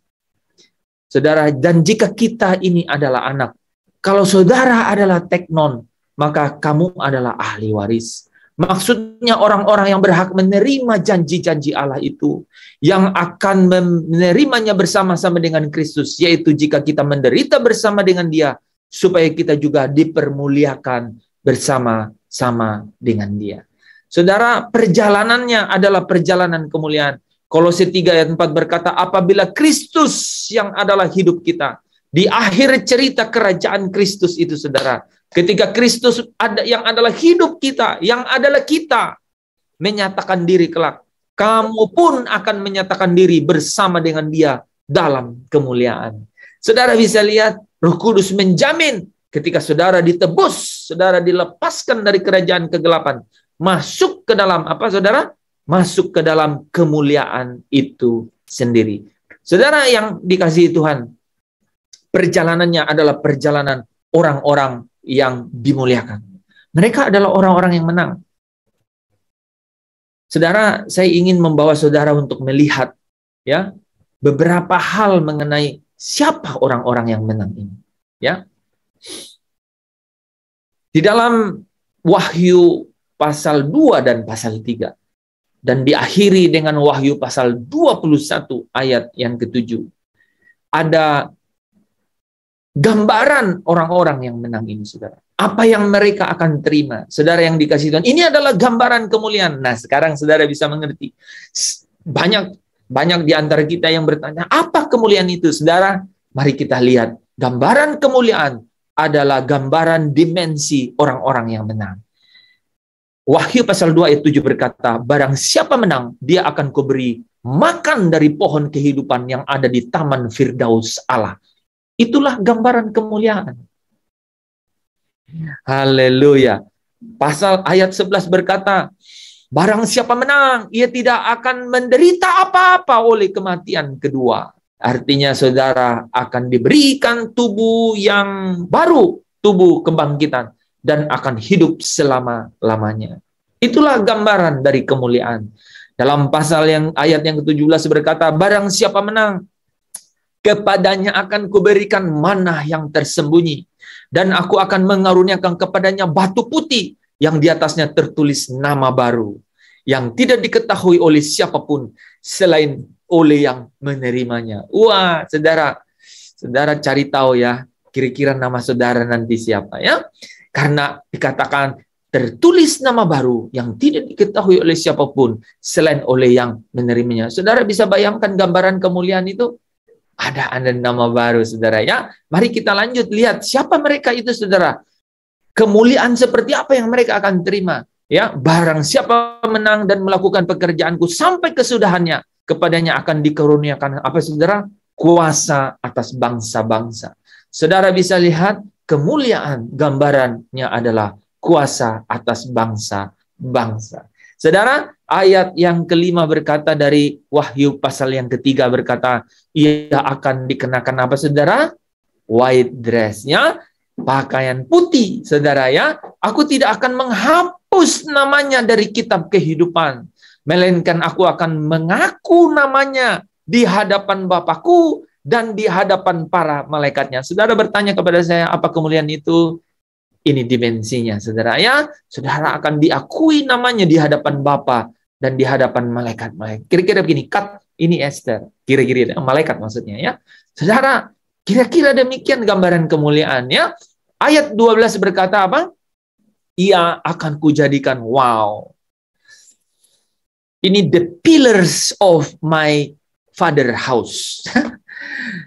saudara, dan jika kita ini adalah anak, kalau saudara adalah teknon, maka kamu adalah ahli waris. Maksudnya orang-orang yang berhak menerima janji-janji Allah itu, yang akan menerimanya bersama-sama dengan Kristus, yaitu jika kita menderita bersama dengan Dia, supaya kita juga dipermuliakan bersama-sama dengan Dia. Saudara, perjalanannya adalah perjalanan kemuliaan. Kolose 3 ayat 4 berkata, apabila Kristus yang adalah hidup kita, di akhir cerita kerajaan Kristus itu, saudara, ketika Kristus ada yang adalah hidup kita, yang adalah kita, menyatakan diri kelak, kamu pun akan menyatakan diri bersama dengan Dia dalam kemuliaan. Saudara bisa lihat, Roh Kudus menjamin ketika saudara ditebus, saudara dilepaskan dari kerajaan kegelapan, masuk ke dalam apa, saudara? Masuk ke dalam kemuliaan itu sendiri. Saudara yang dikasihi Tuhan, perjalanannya adalah perjalanan orang-orang yang dimuliakan. Mereka adalah orang-orang yang menang. Saudara, saya ingin membawa saudara untuk melihat ya beberapa hal mengenai siapa orang-orang yang menang ini. Ya, di dalam Wahyu pasal 2 dan pasal 3, dan diakhiri dengan Wahyu pasal 21 ayat yang ke-7, ada gambaran orang-orang yang menang ini, saudara. Apa yang mereka akan terima, saudara yang dikasihi Tuhan. Ini adalah gambaran kemuliaan. Nah, sekarang saudara bisa mengerti. Banyak di antara kita yang bertanya, apa kemuliaan itu, saudara? Mari kita lihat. Gambaran kemuliaan adalah gambaran dimensi orang-orang yang menang. Wahyu pasal 2 ayat 7 berkata, barang siapa menang, dia akan kuberi makan dari pohon kehidupan yang ada di taman Firdaus Allah. Itulah gambaran kemuliaan. Haleluya. Pasal ayat 11 berkata, barang siapa menang, ia tidak akan menderita apa-apa oleh kematian kedua. Artinya saudara akan diberikan tubuh yang baru, tubuh kebangkitan, dan akan hidup selama-lamanya. Itulah gambaran dari kemuliaan. Dalam pasal yang ayat yang ke-17 berkata, barang siapa menang, kepadanya akan kuberikan manna yang tersembunyi, dan aku akan mengaruniakan kepadanya batu putih yang di atasnya tertulis nama baru, yang tidak diketahui oleh siapapun selain oleh yang menerimanya. Wah, saudara cari tahu ya, kira-kira nama saudara nanti siapa ya? Karena dikatakan tertulis nama baru yang tidak diketahui oleh siapapun selain oleh yang menerimanya. Saudara bisa bayangkan gambaran kemuliaan itu? Ada nama baru, saudara ya. Mari kita lanjut lihat siapa mereka itu, saudara. Kemuliaan seperti apa yang mereka akan terima? Ya, barang siapa menang dan melakukan pekerjaanku sampai kesudahannya, kepadanya akan dikaruniakan apa, saudara? Kuasa atas bangsa-bangsa. Saudara bisa lihat kemuliaan gambarannya adalah kuasa atas bangsa-bangsa. Saudara, ayat yang kelima berkata dari Wahyu pasal yang ketiga berkata, ia akan dikenakan apa, saudara? White dress-nya, pakaian putih, saudara ya. Aku tidak akan menghapus namanya dari kitab kehidupan, melainkan aku akan mengaku namanya di hadapan Bapakku dan di hadapan para malaikatnya. Saudara bertanya kepada saya, apa kemuliaan itu? Ini dimensinya, saudara ya. Saudara akan diakui namanya di hadapan Bapa dan di hadapan malaikat-malaikat. Kira-kira begini, ini Esther. Kira-kira malaikat maksudnya ya. Saudara, kira-kira demikian gambaran kemuliaan ya. Ayat 12 berkata apa? Ia akan kujadikan, wow. Ini the pillars of my father house.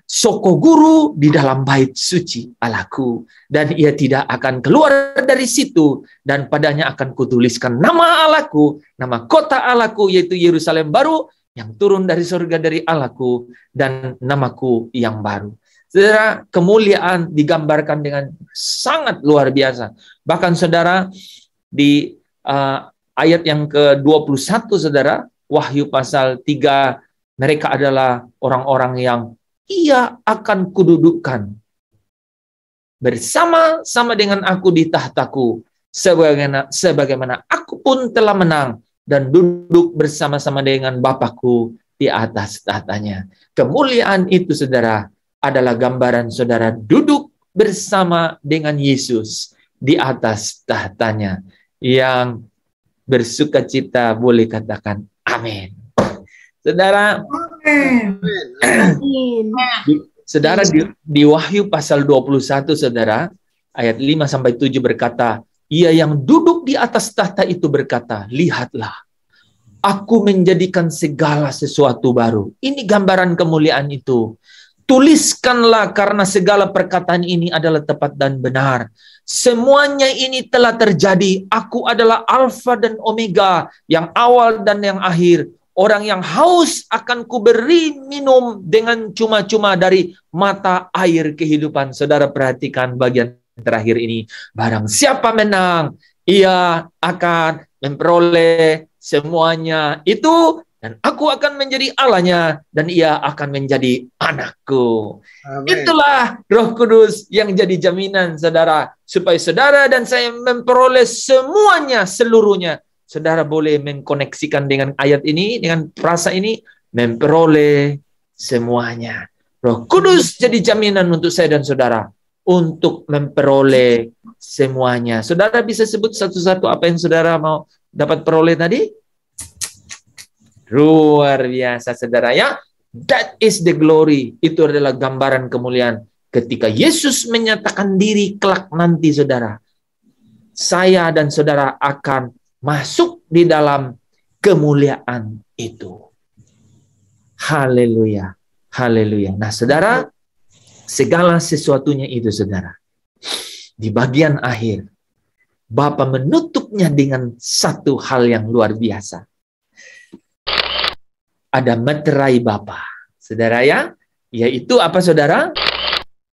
Soko guru di dalam bait suci Allahku, dan ia tidak akan keluar dari situ, dan padanya akan kutuliskan nama Allahku, nama kota Allahku, yaitu Yerusalem baru yang turun dari surga dari Allahku, dan namaku yang baru. Saudara, kemuliaan digambarkan dengan sangat luar biasa. Bahkan saudara, di ayat yang ke-21, saudara, Wahyu pasal 3, mereka adalah orang-orang yang ia akan kududukkan bersama-sama dengan aku di tahtaku, sebagaimana aku pun telah menang dan duduk bersama-sama dengan Bapakku di atas tahtanya. Kemuliaan itu, saudara, adalah gambaran saudara duduk bersama dengan Yesus di atas tahtanya. Yang bersukacita boleh katakan amin. Saudara, saudara di Wahyu pasal 21, saudara, ayat 5-7 berkata, ia yang duduk di atas tahta itu berkata, lihatlah, aku menjadikan segala sesuatu baru. Ini gambaran kemuliaan itu. Tuliskanlah karena segala perkataan ini adalah tepat dan benar. Semuanya ini telah terjadi. Aku adalah Alfa dan Omega, yang awal dan yang akhir. Orang yang haus akan kuberi minum dengan cuma-cuma dari mata air kehidupan. Saudara perhatikan bagian terakhir ini. Barang siapa menang, ia akan memperoleh semuanya itu, dan aku akan menjadi Allahnya, dan ia akan menjadi anakku. Amen. Itulah Roh Kudus yang jadi jaminan, saudara, supaya saudara dan saya memperoleh semuanya, seluruhnya. Saudara boleh mengkoneksikan dengan ayat ini, dengan frasa ini, memperoleh semuanya. Roh Kudus jadi jaminan untuk saya dan saudara untuk memperoleh semuanya. Saudara bisa sebut satu-satu apa yang saudara mau dapat peroleh tadi? Luar biasa, saudara ya. That is the glory. Itu adalah gambaran kemuliaan ketika Yesus menyatakan diri kelak nanti, saudara. Saya dan saudara akan masuk di dalam kemuliaan itu. Haleluya. Haleluya. Nah, saudara, segala sesuatunya itu, saudara, di bagian akhir, Bapa menutupnya dengan satu hal yang luar biasa. Ada meterai Bapa, saudara ya, yaitu apa, saudara?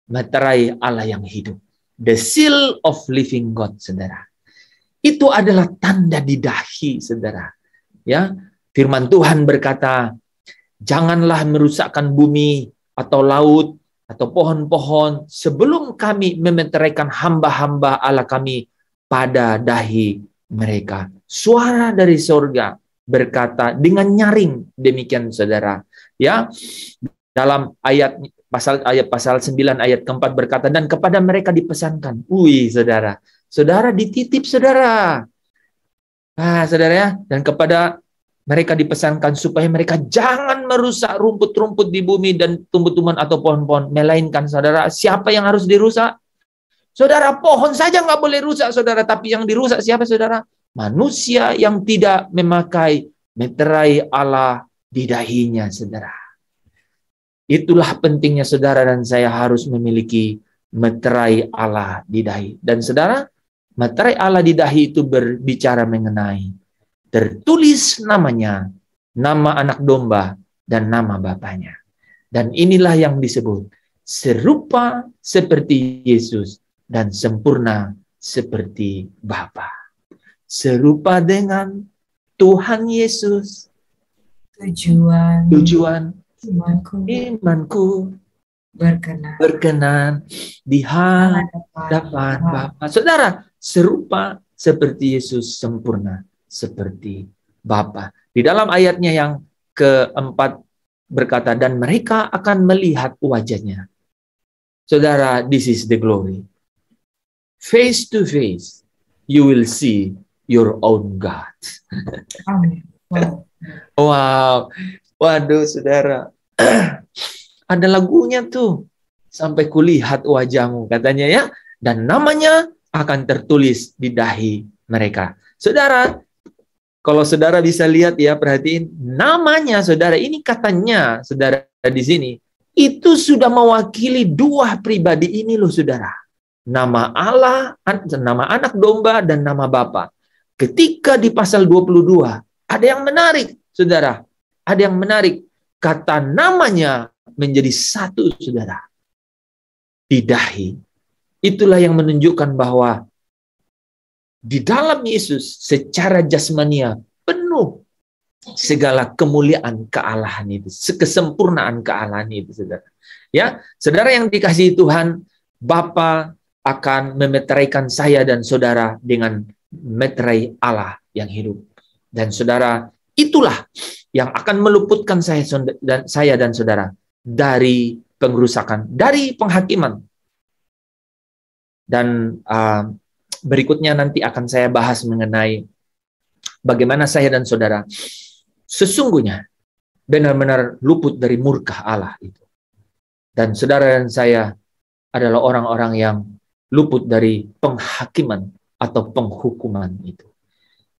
Meterai Allah yang hidup. The seal of living God, saudara. Itu adalah tanda di dahi, saudara. Ya, firman Tuhan berkata, janganlah merusakkan bumi atau laut atau pohon-pohon sebelum kami memeteraikan hamba-hamba Allah kami pada dahi mereka. Suara dari surga berkata dengan nyaring demikian, saudara. Ya, dalam ayat pasal 9 ayat keempat berkata, dan kepada mereka dipesankan. Saudara. Saudara dititip, saudara. Saudara ya, dan kepada mereka dipesankan supaya mereka jangan merusak rumput-rumput di bumi dan tumbuh-tumbuhan atau pohon-pohon. Melainkan, saudara, siapa yang harus dirusak? Saudara, pohon saja nggak boleh rusak, saudara. Tapi yang dirusak siapa, saudara? Manusia yang tidak memakai meterai Allah di dahinya, saudara. Itulah pentingnya saudara dan saya harus memiliki meterai Allah di dahi. Dan saudara, meterai Allah di dahi itu berbicara mengenai tertulis namanya, nama anak domba, dan nama bapaknya. Dan inilah yang disebut serupa seperti Yesus dan sempurna seperti Bapa. Serupa dengan Tuhan Yesus. Tujuan imanku berkenan di hadapan Bapa. Saudara, serupa seperti Yesus, sempurna seperti Bapa. Di dalam ayatnya yang keempat berkata, dan mereka akan melihat wajahnya. Saudara, this is the glory. Face to face, you will see your own God. Amin. Wow. Waduh, saudara. Ada lagunya tuh. Sampai kulihat wajahmu, katanya ya. Dan namanya akan tertulis di dahi mereka. Saudara, kalau saudara bisa lihat ya, perhatiin. Namanya, saudara, ini katanya, saudara di sini, itu sudah mewakili dua pribadi ini loh, saudara. Nama Allah, nama anak domba, dan nama Bapa. Ketika di pasal 22, ada yang menarik, saudara. Ada yang menarik. Kata namanya menjadi satu, saudara. Di dahi. Itulah yang menunjukkan bahwa di dalam Yesus secara jasmania penuh segala kemuliaan kealahan itu, kesempurnaan kealahan itu, saudara. Ya, saudara yang dikasihi Tuhan, Bapa akan memeteraikan saya dan saudara dengan meterai Allah yang hidup. Dan saudara, itulah yang akan meluputkan saya dan saudara dari pengerusakan, dari penghakiman. Dan berikutnya nanti akan saya bahas mengenai bagaimana saya dan saudara sesungguhnya benar-benar luput dari murka Allah itu. Dan saudara dan saya adalah orang-orang yang luput dari penghakiman atau penghukuman itu.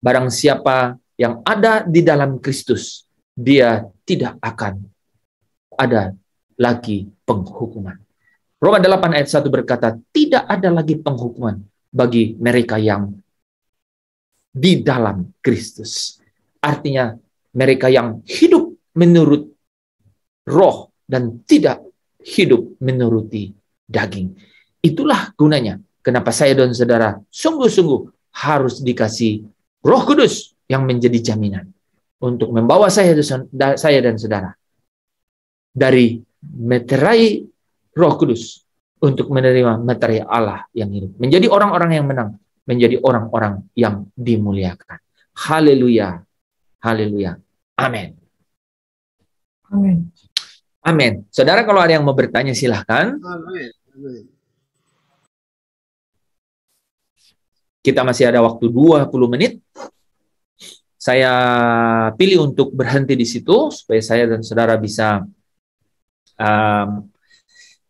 Barang siapa yang ada di dalam Kristus, dia tidak akan ada lagi penghukuman. Roma 8 ayat 1 berkata, tidak ada lagi penghukuman bagi mereka yang di dalam Kristus. Artinya, mereka yang hidup menurut roh dan tidak hidup menuruti daging. Itulah gunanya. Kenapa saya dan saudara sungguh-sungguh harus dikasih Roh Kudus yang menjadi jaminan untuk membawa saya dan saudara dari meterai Roh Kudus untuk menerima meterai Allah yang hidup. Menjadi orang-orang yang menang, menjadi orang-orang yang dimuliakan. Haleluya. Haleluya. Amin. Amin. Amin. Saudara, kalau ada yang mau bertanya silahkan. Amin. Amin. Kita masih ada waktu 20 menit. Saya pilih untuk berhenti di situ supaya saya dan saudara bisa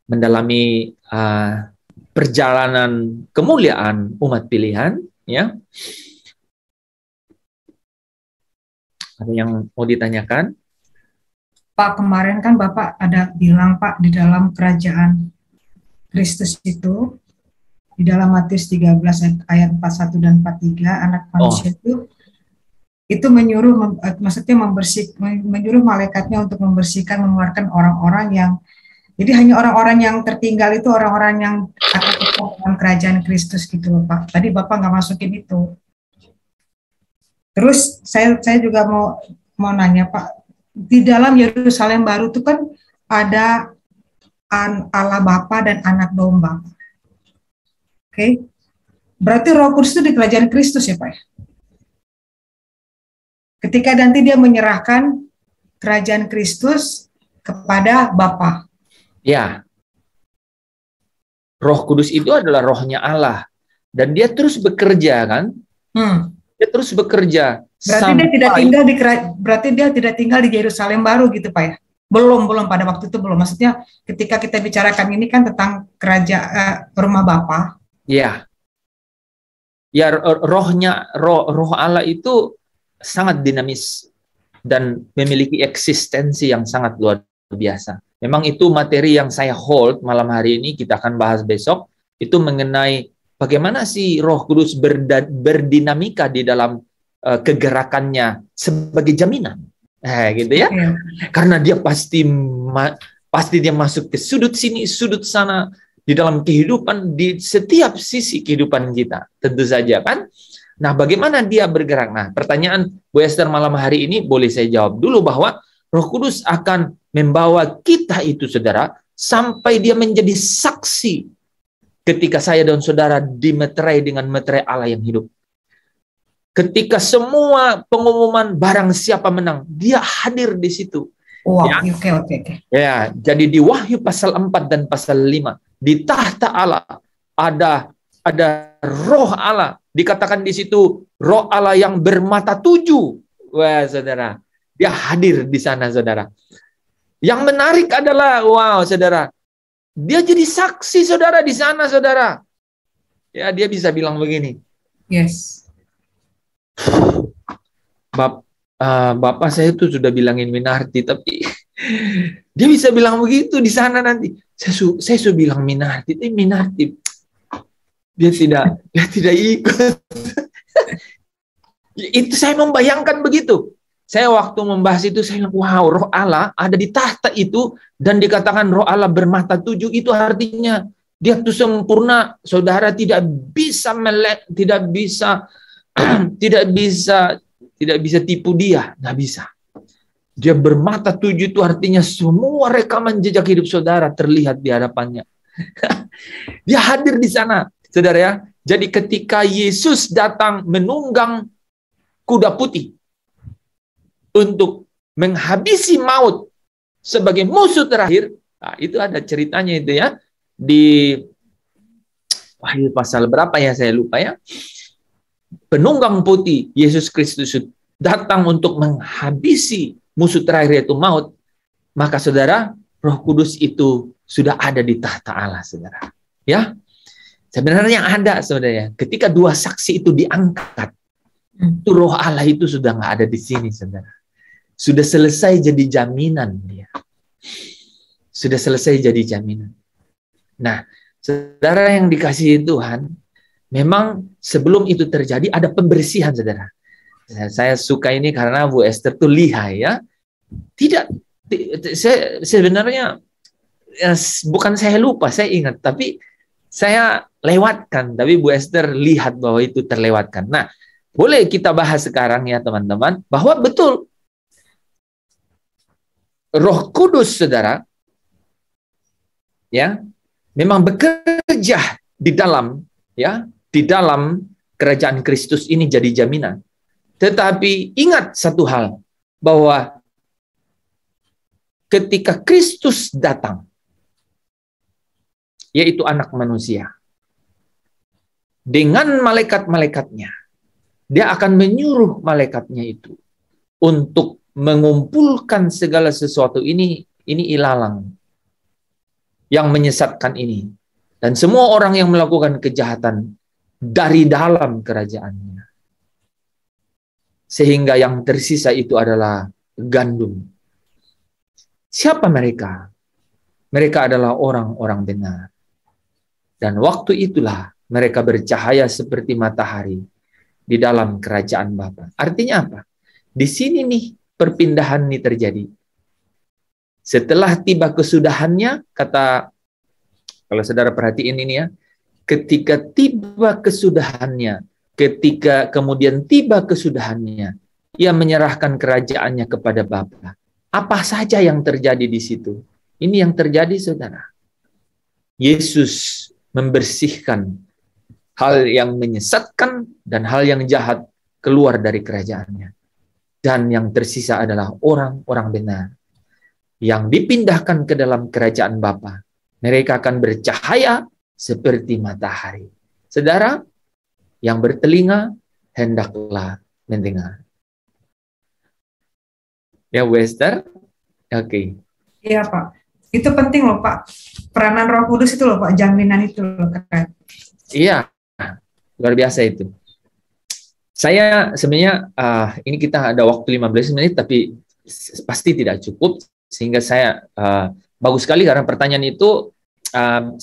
mendalami perjalanan kemuliaan umat pilihan, ya. Ada yang mau ditanyakan? Pak, kemarin kan Bapak ada bilang, Pak, di dalam kerajaan Kristus itu, di dalam Matius 13 ayat 41 dan 43, anak manusia itu menyuruh, maksudnya menyuruh malaikatnya untuk membersihkan, mengeluarkan orang-orang yang, jadi hanya orang-orang yang tertinggal itu orang-orang yang akan masuk dalam kerajaan Kristus gitu loh, Pak. Tadi Bapak nggak masukin itu. Terus saya juga mau nanya, Pak, di dalam Yerusalem baru itu kan ada Allah Bapa dan anak domba. Oke. Berarti Roh Kudus itu di kerajaan Kristus ya, Pak? Ketika nanti dia menyerahkan kerajaan Kristus kepada Bapa. Ya. Roh Kudus itu adalah rohnya Allah. Dan dia terus bekerja, kan? Dia terus bekerja Berarti dia tidak tinggal di Yerusalem baru gitu Pak ya? Belum pada waktu itu belum. Maksudnya ketika kita bicarakan ini kan tentang kerajaan rumah Bapa. Ya. Ya, roh Allah itu sangat dinamis dan memiliki eksistensi yang sangat luar biasa. Memang itu materi yang saya hold malam hari ini, kita akan bahas besok, itu mengenai bagaimana sih Roh Kudus berdinamika di dalam kegerakannya sebagai jaminan. Gitu ya. Karena dia pasti dia masuk ke sudut sini, sudut sana, di dalam kehidupan, di setiap sisi kehidupan kita. Tentu saja kan. Nah, bagaimana dia bergerak? Nah, pertanyaan Bu Esther malam hari ini boleh saya jawab dulu bahwa Roh Kudus akan membawa kita itu, saudara, sampai dia menjadi saksi ketika saya dan saudara dimeterai dengan meterai Allah yang hidup. Ketika semua pengumuman barang siapa menang, dia hadir di situ. Wow, ya. Oke. Ya, jadi di Wahyu pasal 4 dan pasal 5, di tahta Allah ada roh Allah. Dikatakan di situ roh Allah yang bermata 7. Wah, saudara, dia hadir di sana, saudara. Yang menarik adalah, wow, saudara, dia jadi saksi, saudara, di sana, saudara. Ya, dia bisa bilang begini. Yes. Bapak saya tuh sudah bilangin Minarti, tapi dia bisa bilang begitu di sana nanti. Saya sudah bilang Minarti, dia tidak ikut. Itu saya membayangkan begitu. Saya waktu membahas itu, saya bilang, wow, roh Allah ada di tahta itu, dan dikatakan roh Allah bermata 7, itu artinya dia tuh sempurna, saudara, tidak bisa tipu dia, nggak bisa. Dia bermata 7 itu artinya semua rekaman jejak hidup saudara terlihat di hadapannya. Dia hadir di sana, saudara ya. Jadi ketika Yesus datang menunggang kuda putih untuk menghabisi maut sebagai musuh terakhir, nah, itu ada ceritanya itu ya, di Wahyu pasal berapa ya, saya lupa ya. Penunggang putih Yesus Kristus datang untuk menghabisi musuh terakhir, yaitu maut. Maka saudara, Roh Kudus itu sudah ada di tahta Allah, saudara. Ya, sebenarnya ada, saudara ya. Ketika dua saksi itu diangkat, itu Roh Allah itu sudah nggak ada di sini, saudara. Sudah selesai jadi jaminan dia. Sudah selesai jadi jaminan. Nah, saudara yang dikasihi Tuhan, memang sebelum itu terjadi ada pembersihan, saudara. Saya suka ini karena Bu Esther tuh lihai ya. Saya sebenarnya bukan saya lupa, saya ingat, tapi saya lewatkan. Tapi Bu Esther lihat bahwa itu terlewatkan. Nah, boleh kita bahas sekarang ya teman-teman, bahwa betul Roh Kudus, saudara, ya, memang bekerja di dalam kerajaan Kristus ini jadi jaminan. Tetapi ingat satu hal, bahwa ketika Kristus datang, yaitu anak manusia, dengan malaikat-malaikatnya, dia akan menyuruh malaikatnya itu untuk mengumpulkan segala sesuatu ini ilalang yang menyesatkan ini, dan semua orang yang melakukan kejahatan dari dalam kerajaannya. Sehingga yang tersisa itu adalah gandum. Siapa mereka? Mereka adalah orang-orang benar. Dan waktu itulah mereka bercahaya seperti matahari di dalam kerajaan Bapa. Artinya apa? Di sini nih perpindahan ini terjadi. Setelah tiba kesudahannya, kata, kalau saudara perhatiin ini ya, ketika tiba kesudahannya, ketika kemudian tiba kesudahannya, ia menyerahkan kerajaannya kepada Bapa. Apa saja yang terjadi di situ? Ini yang terjadi, saudara. Yesus membersihkan hal yang menyesatkan dan hal yang jahat keluar dari kerajaannya. Dan yang tersisa adalah orang-orang benar yang dipindahkan ke dalam kerajaan Bapa. Mereka akan bercahaya seperti matahari. Saudara, yang bertelinga hendaklah mendengar. Ya, Bu Esther. Oke. Iya Pak, itu penting loh Pak. Peranan Roh Kudus itu loh Pak, jaminan itu loh keren. Iya, luar biasa itu. Saya sebenarnya ini kita ada waktu 15 menit, tapi pasti tidak cukup, sehingga saya bagus sekali karena pertanyaan itu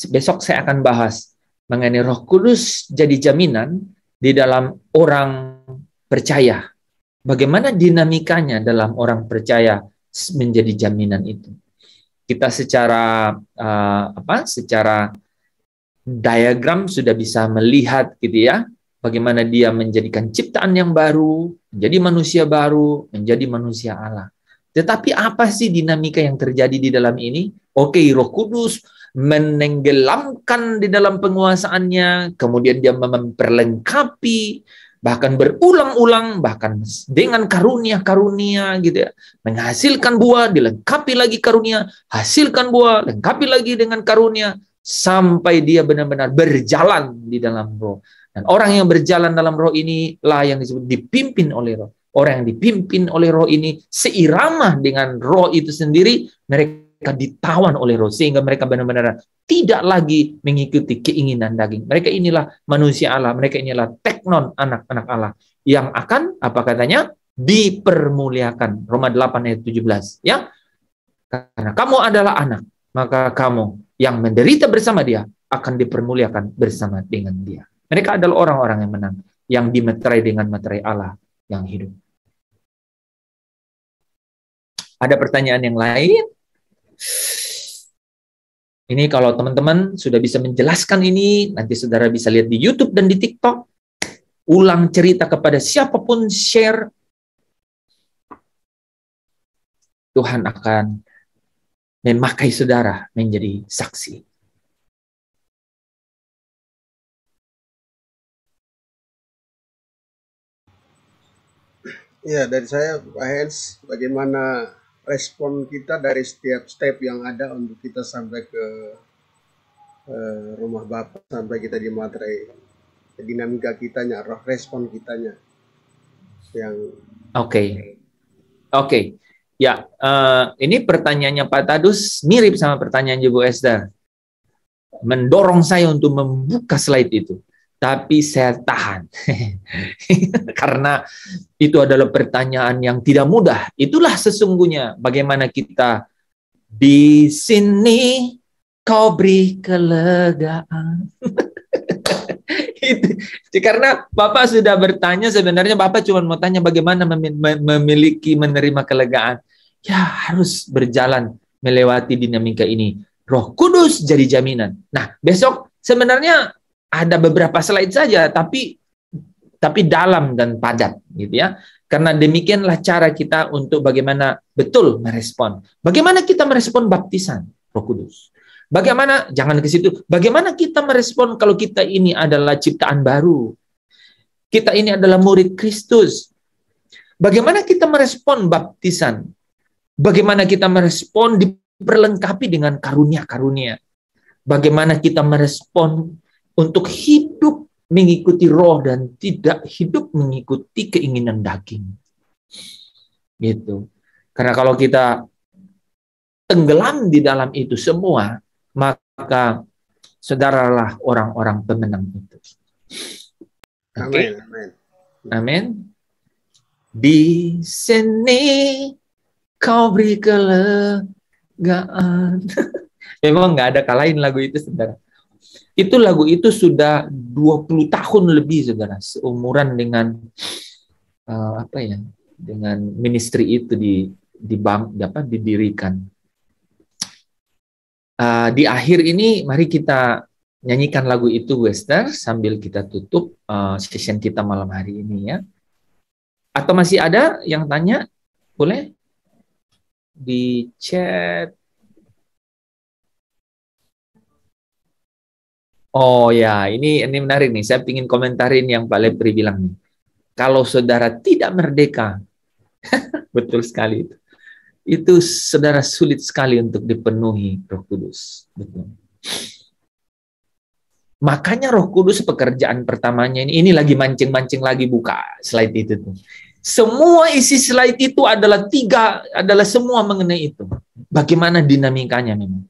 besok saya akan bahas mengenai Roh Kudus jadi jaminan di dalam orang percaya. Bagaimana dinamikanya dalam orang percaya menjadi jaminan itu? Kita secara secara diagram sudah bisa melihat gitu ya, bagaimana dia menjadikan ciptaan yang baru, menjadi manusia baru, menjadi manusia Allah. Tetapi apa sih dinamika yang terjadi di dalam ini? Oke, Roh Kudus menenggelamkan di dalam penguasaannya, kemudian dia memperlengkapi, bahkan berulang-ulang, bahkan dengan karunia-karunia gitu ya, menghasilkan buah, dilengkapi lagi karunia, hasilkan buah, lengkapi lagi dengan karunia, sampai dia benar-benar berjalan di dalam Roh. Dan orang yang berjalan dalam Roh inilah yang disebut dipimpin oleh Roh. Orang yang dipimpin oleh Roh ini seirama dengan Roh itu sendiri, mereka ditawan oleh Roh, sehingga mereka benar-benar tidak lagi mengikuti keinginan daging. Mereka inilah manusia Allah, mereka inilah teknon, anak-anak Allah, yang akan, apa katanya, dipermuliakan. Roma 8 ayat 17. Ya, karena kamu adalah anak, maka kamu yang menderita bersama dia akan dipermuliakan bersama dengan dia. Mereka adalah orang-orang yang menang, yang dimeterai dengan meterai Allah yang hidup. Ada pertanyaan yang lain? Ini kalau teman-teman sudah bisa menjelaskan ini, nanti saudara bisa lihat di YouTube dan di TikTok. Ulang cerita kepada siapapun, share. Tuhan akan memakai saudara menjadi saksi. Ya, dari saya, Pak Hens, bagaimana respon kita dari setiap step yang ada untuk kita sampai ke rumah Bapak, sampai kita di materai, dinamika kitanya, respon kitanya. Yang Oke. Ya, ini pertanyaannya Pak Tadus mirip sama pertanyaan Ibu Esther. Mendorong saya untuk membuka slide itu. Tapi saya tahan. Karena itu adalah pertanyaan yang tidak mudah. Itulah sesungguhnya bagaimana kita di sini kau beri kelegaan. Karena Bapak sudah bertanya, sebenarnya Bapak cuma mau tanya bagaimana menerima kelegaan. Ya, harus berjalan melewati dinamika ini. Roh Kudus jadi jaminan. Nah, besok sebenarnya ada beberapa slide saja, tapi dalam dan padat, gitu ya. Karena demikianlah cara kita untuk bagaimana betul merespon. Bagaimana kita merespon baptisan Roh Kudus? Bagaimana, jangan ke situ, bagaimana kita merespon kalau kita ini adalah ciptaan baru? Kita ini adalah murid Kristus. Bagaimana kita merespon baptisan? Bagaimana kita merespon diperlengkapi dengan karunia-karunia? Bagaimana kita merespon untuk hidup mengikuti Roh dan tidak hidup mengikuti keinginan daging? Gitu. Karena kalau kita tenggelam di dalam itu semua, maka saudaralah orang-orang pemenang itu. Amin. Amin. Di sini kau beri kelegaan. Memang nggak ada kalahin lagu itu, saudara. Itu lagu itu sudah 20 tahun lebih, saudara, seumuran dengan dengan ministry itu didirikan. Di akhir ini mari kita nyanyikan lagu itu, Wester, sambil kita tutup session kita malam hari ini ya. Atau masih ada yang tanya? Boleh di chat. Oh ya, ini menarik nih. Saya ingin komentarin yang Pak Lepri bilang nih. Kalau saudara tidak merdeka, betul sekali itu. Itu saudara sulit sekali untuk dipenuhi Roh Kudus. Betul. Makanya Roh Kudus pekerjaan pertamanya ini lagi mancing-mancing lagi, buka slide itu tuh. Semua isi slide itu adalah semua mengenai itu. Bagaimana dinamikanya memang.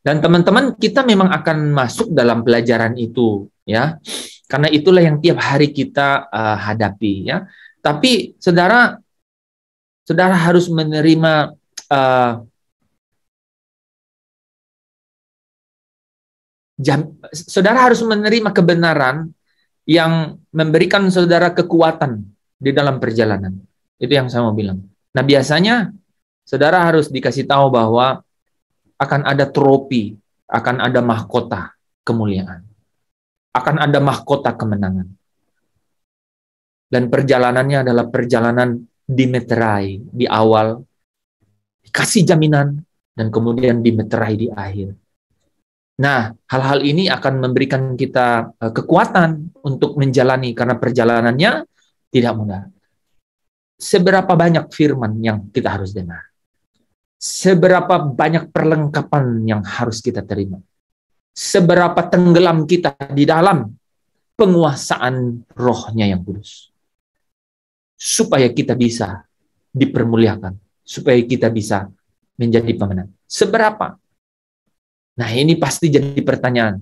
Dan teman-teman, kita memang akan masuk dalam pelajaran itu, ya. Karena itulah yang tiap hari kita hadapi, ya. Tapi saudara harus menerima saudara harus menerima kebenaran yang memberikan saudara kekuatan di dalam perjalanan. Itu yang saya mau bilang. Nah, biasanya saudara harus dikasih tahu bahwa akan ada trofi, akan ada mahkota kemuliaan, akan ada mahkota kemenangan. Dan perjalanannya adalah perjalanan dimeterai di awal, dikasih jaminan, dan kemudian dimeterai di akhir. Nah, hal-hal ini akan memberikan kita kekuatan untuk menjalani, karena perjalanannya tidak mudah. Seberapa banyak firman yang kita harus dengar? Seberapa banyak perlengkapan yang harus kita terima? Seberapa tenggelam kita di dalam penguasaan rohnya yang kudus? Supaya kita bisa dipermuliakan, supaya kita bisa menjadi pemenang. Seberapa? Nah, ini pasti jadi pertanyaan.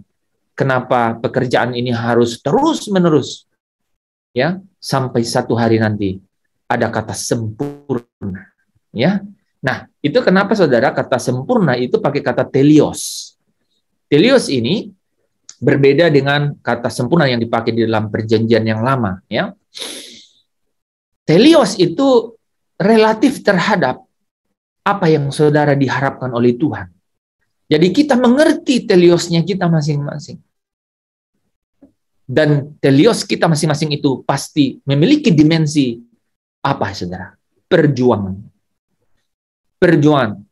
Kenapa pekerjaan ini harus terus-menerus? Ya, sampai satu hari nanti ada kata sempurna. Ya. Nah, itu kenapa saudara kata sempurna itu pakai kata telios. Telios ini berbeda dengan kata sempurna yang dipakai di dalam perjanjian yang lama, ya. Telios itu relatif terhadap apa yang saudara diharapkan oleh Tuhan. Jadi kita mengerti teliosnya kita masing-masing. Dan telios kita masing-masing itu pasti memiliki dimensi apa, saudara? Perjuangan. Perjuangan.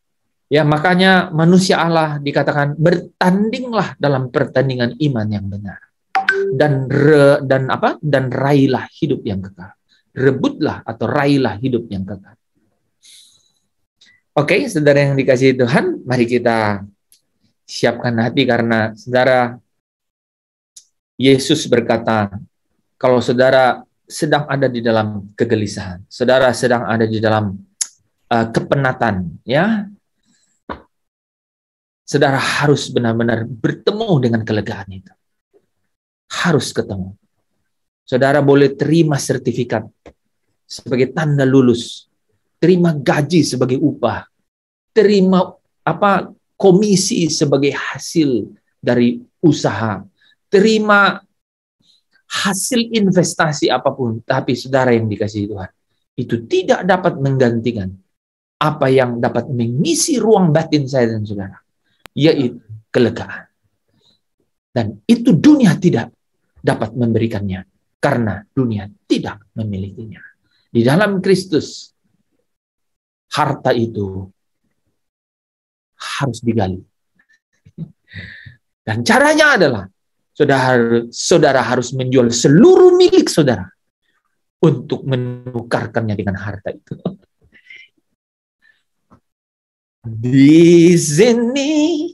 Ya, makanya manusia Allah dikatakan bertandinglah dalam pertandingan iman yang benar. Dan raihlah hidup yang kekal. Rebutlah atau raihlah hidup yang kekal. Oke, saudara yang dikasihi Tuhan, mari kita siapkan hati, karena saudara, Yesus berkata, kalau saudara sedang ada di dalam kegelisahan, saudara sedang ada di dalam kepenatan, ya, saudara harus benar-benar bertemu dengan kelegaan itu. Harus ketemu. Saudara boleh terima sertifikat sebagai tanda lulus, terima gaji sebagai upah, terima komisi sebagai hasil dari usaha, terima hasil investasi apapun, tapi saudara yang dikasihi Tuhan, itu tidak dapat menggantikan apa yang dapat mengisi ruang batin saya dan saudara, yaitu kelegaan. Dan itu dunia tidak dapat memberikannya, karena dunia tidak memilikinya. Di dalam Kristus, harta itu harus digali. Dan caranya adalah saudara harus menjual seluruh milik saudara untuk menukarkannya dengan harta itu. Di sini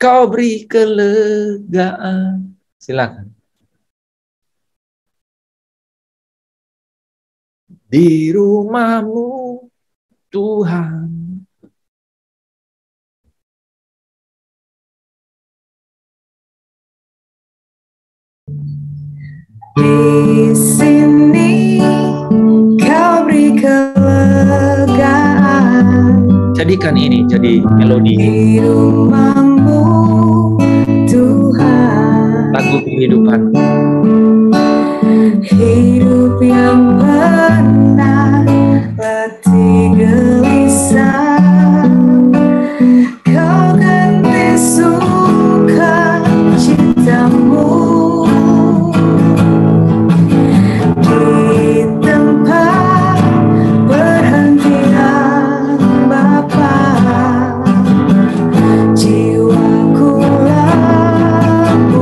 kau beri kelegaan. Silakan. Di rumahmu, Tuhan. Di sini kau beri kelegaan. Jadikan ini jadi melodi. Di rumahmu, Tuhan. Lagu kehidupan. Hidup yang benar, letih gelisah. Kau ganti suka cintamu. Di tempat perhentian Bapa, jiwaku lakukan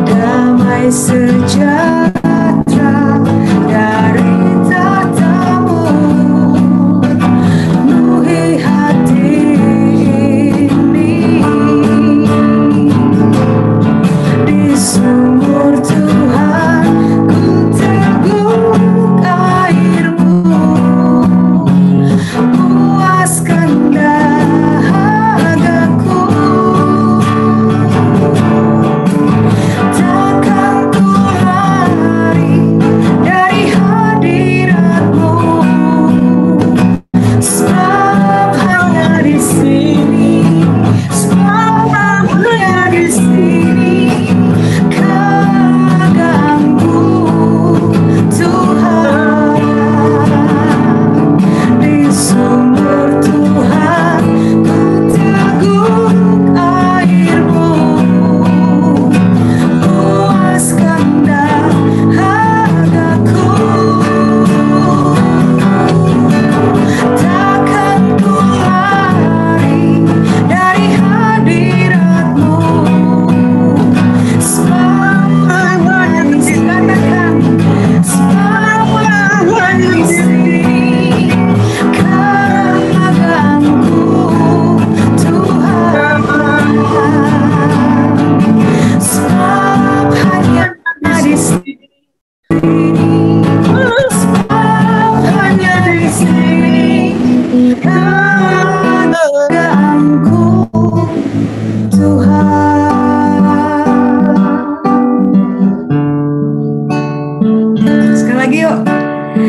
damai sejahtera dari tatamu, penuhi hati ini di semua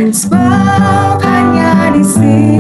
Dan sebab hanya di sini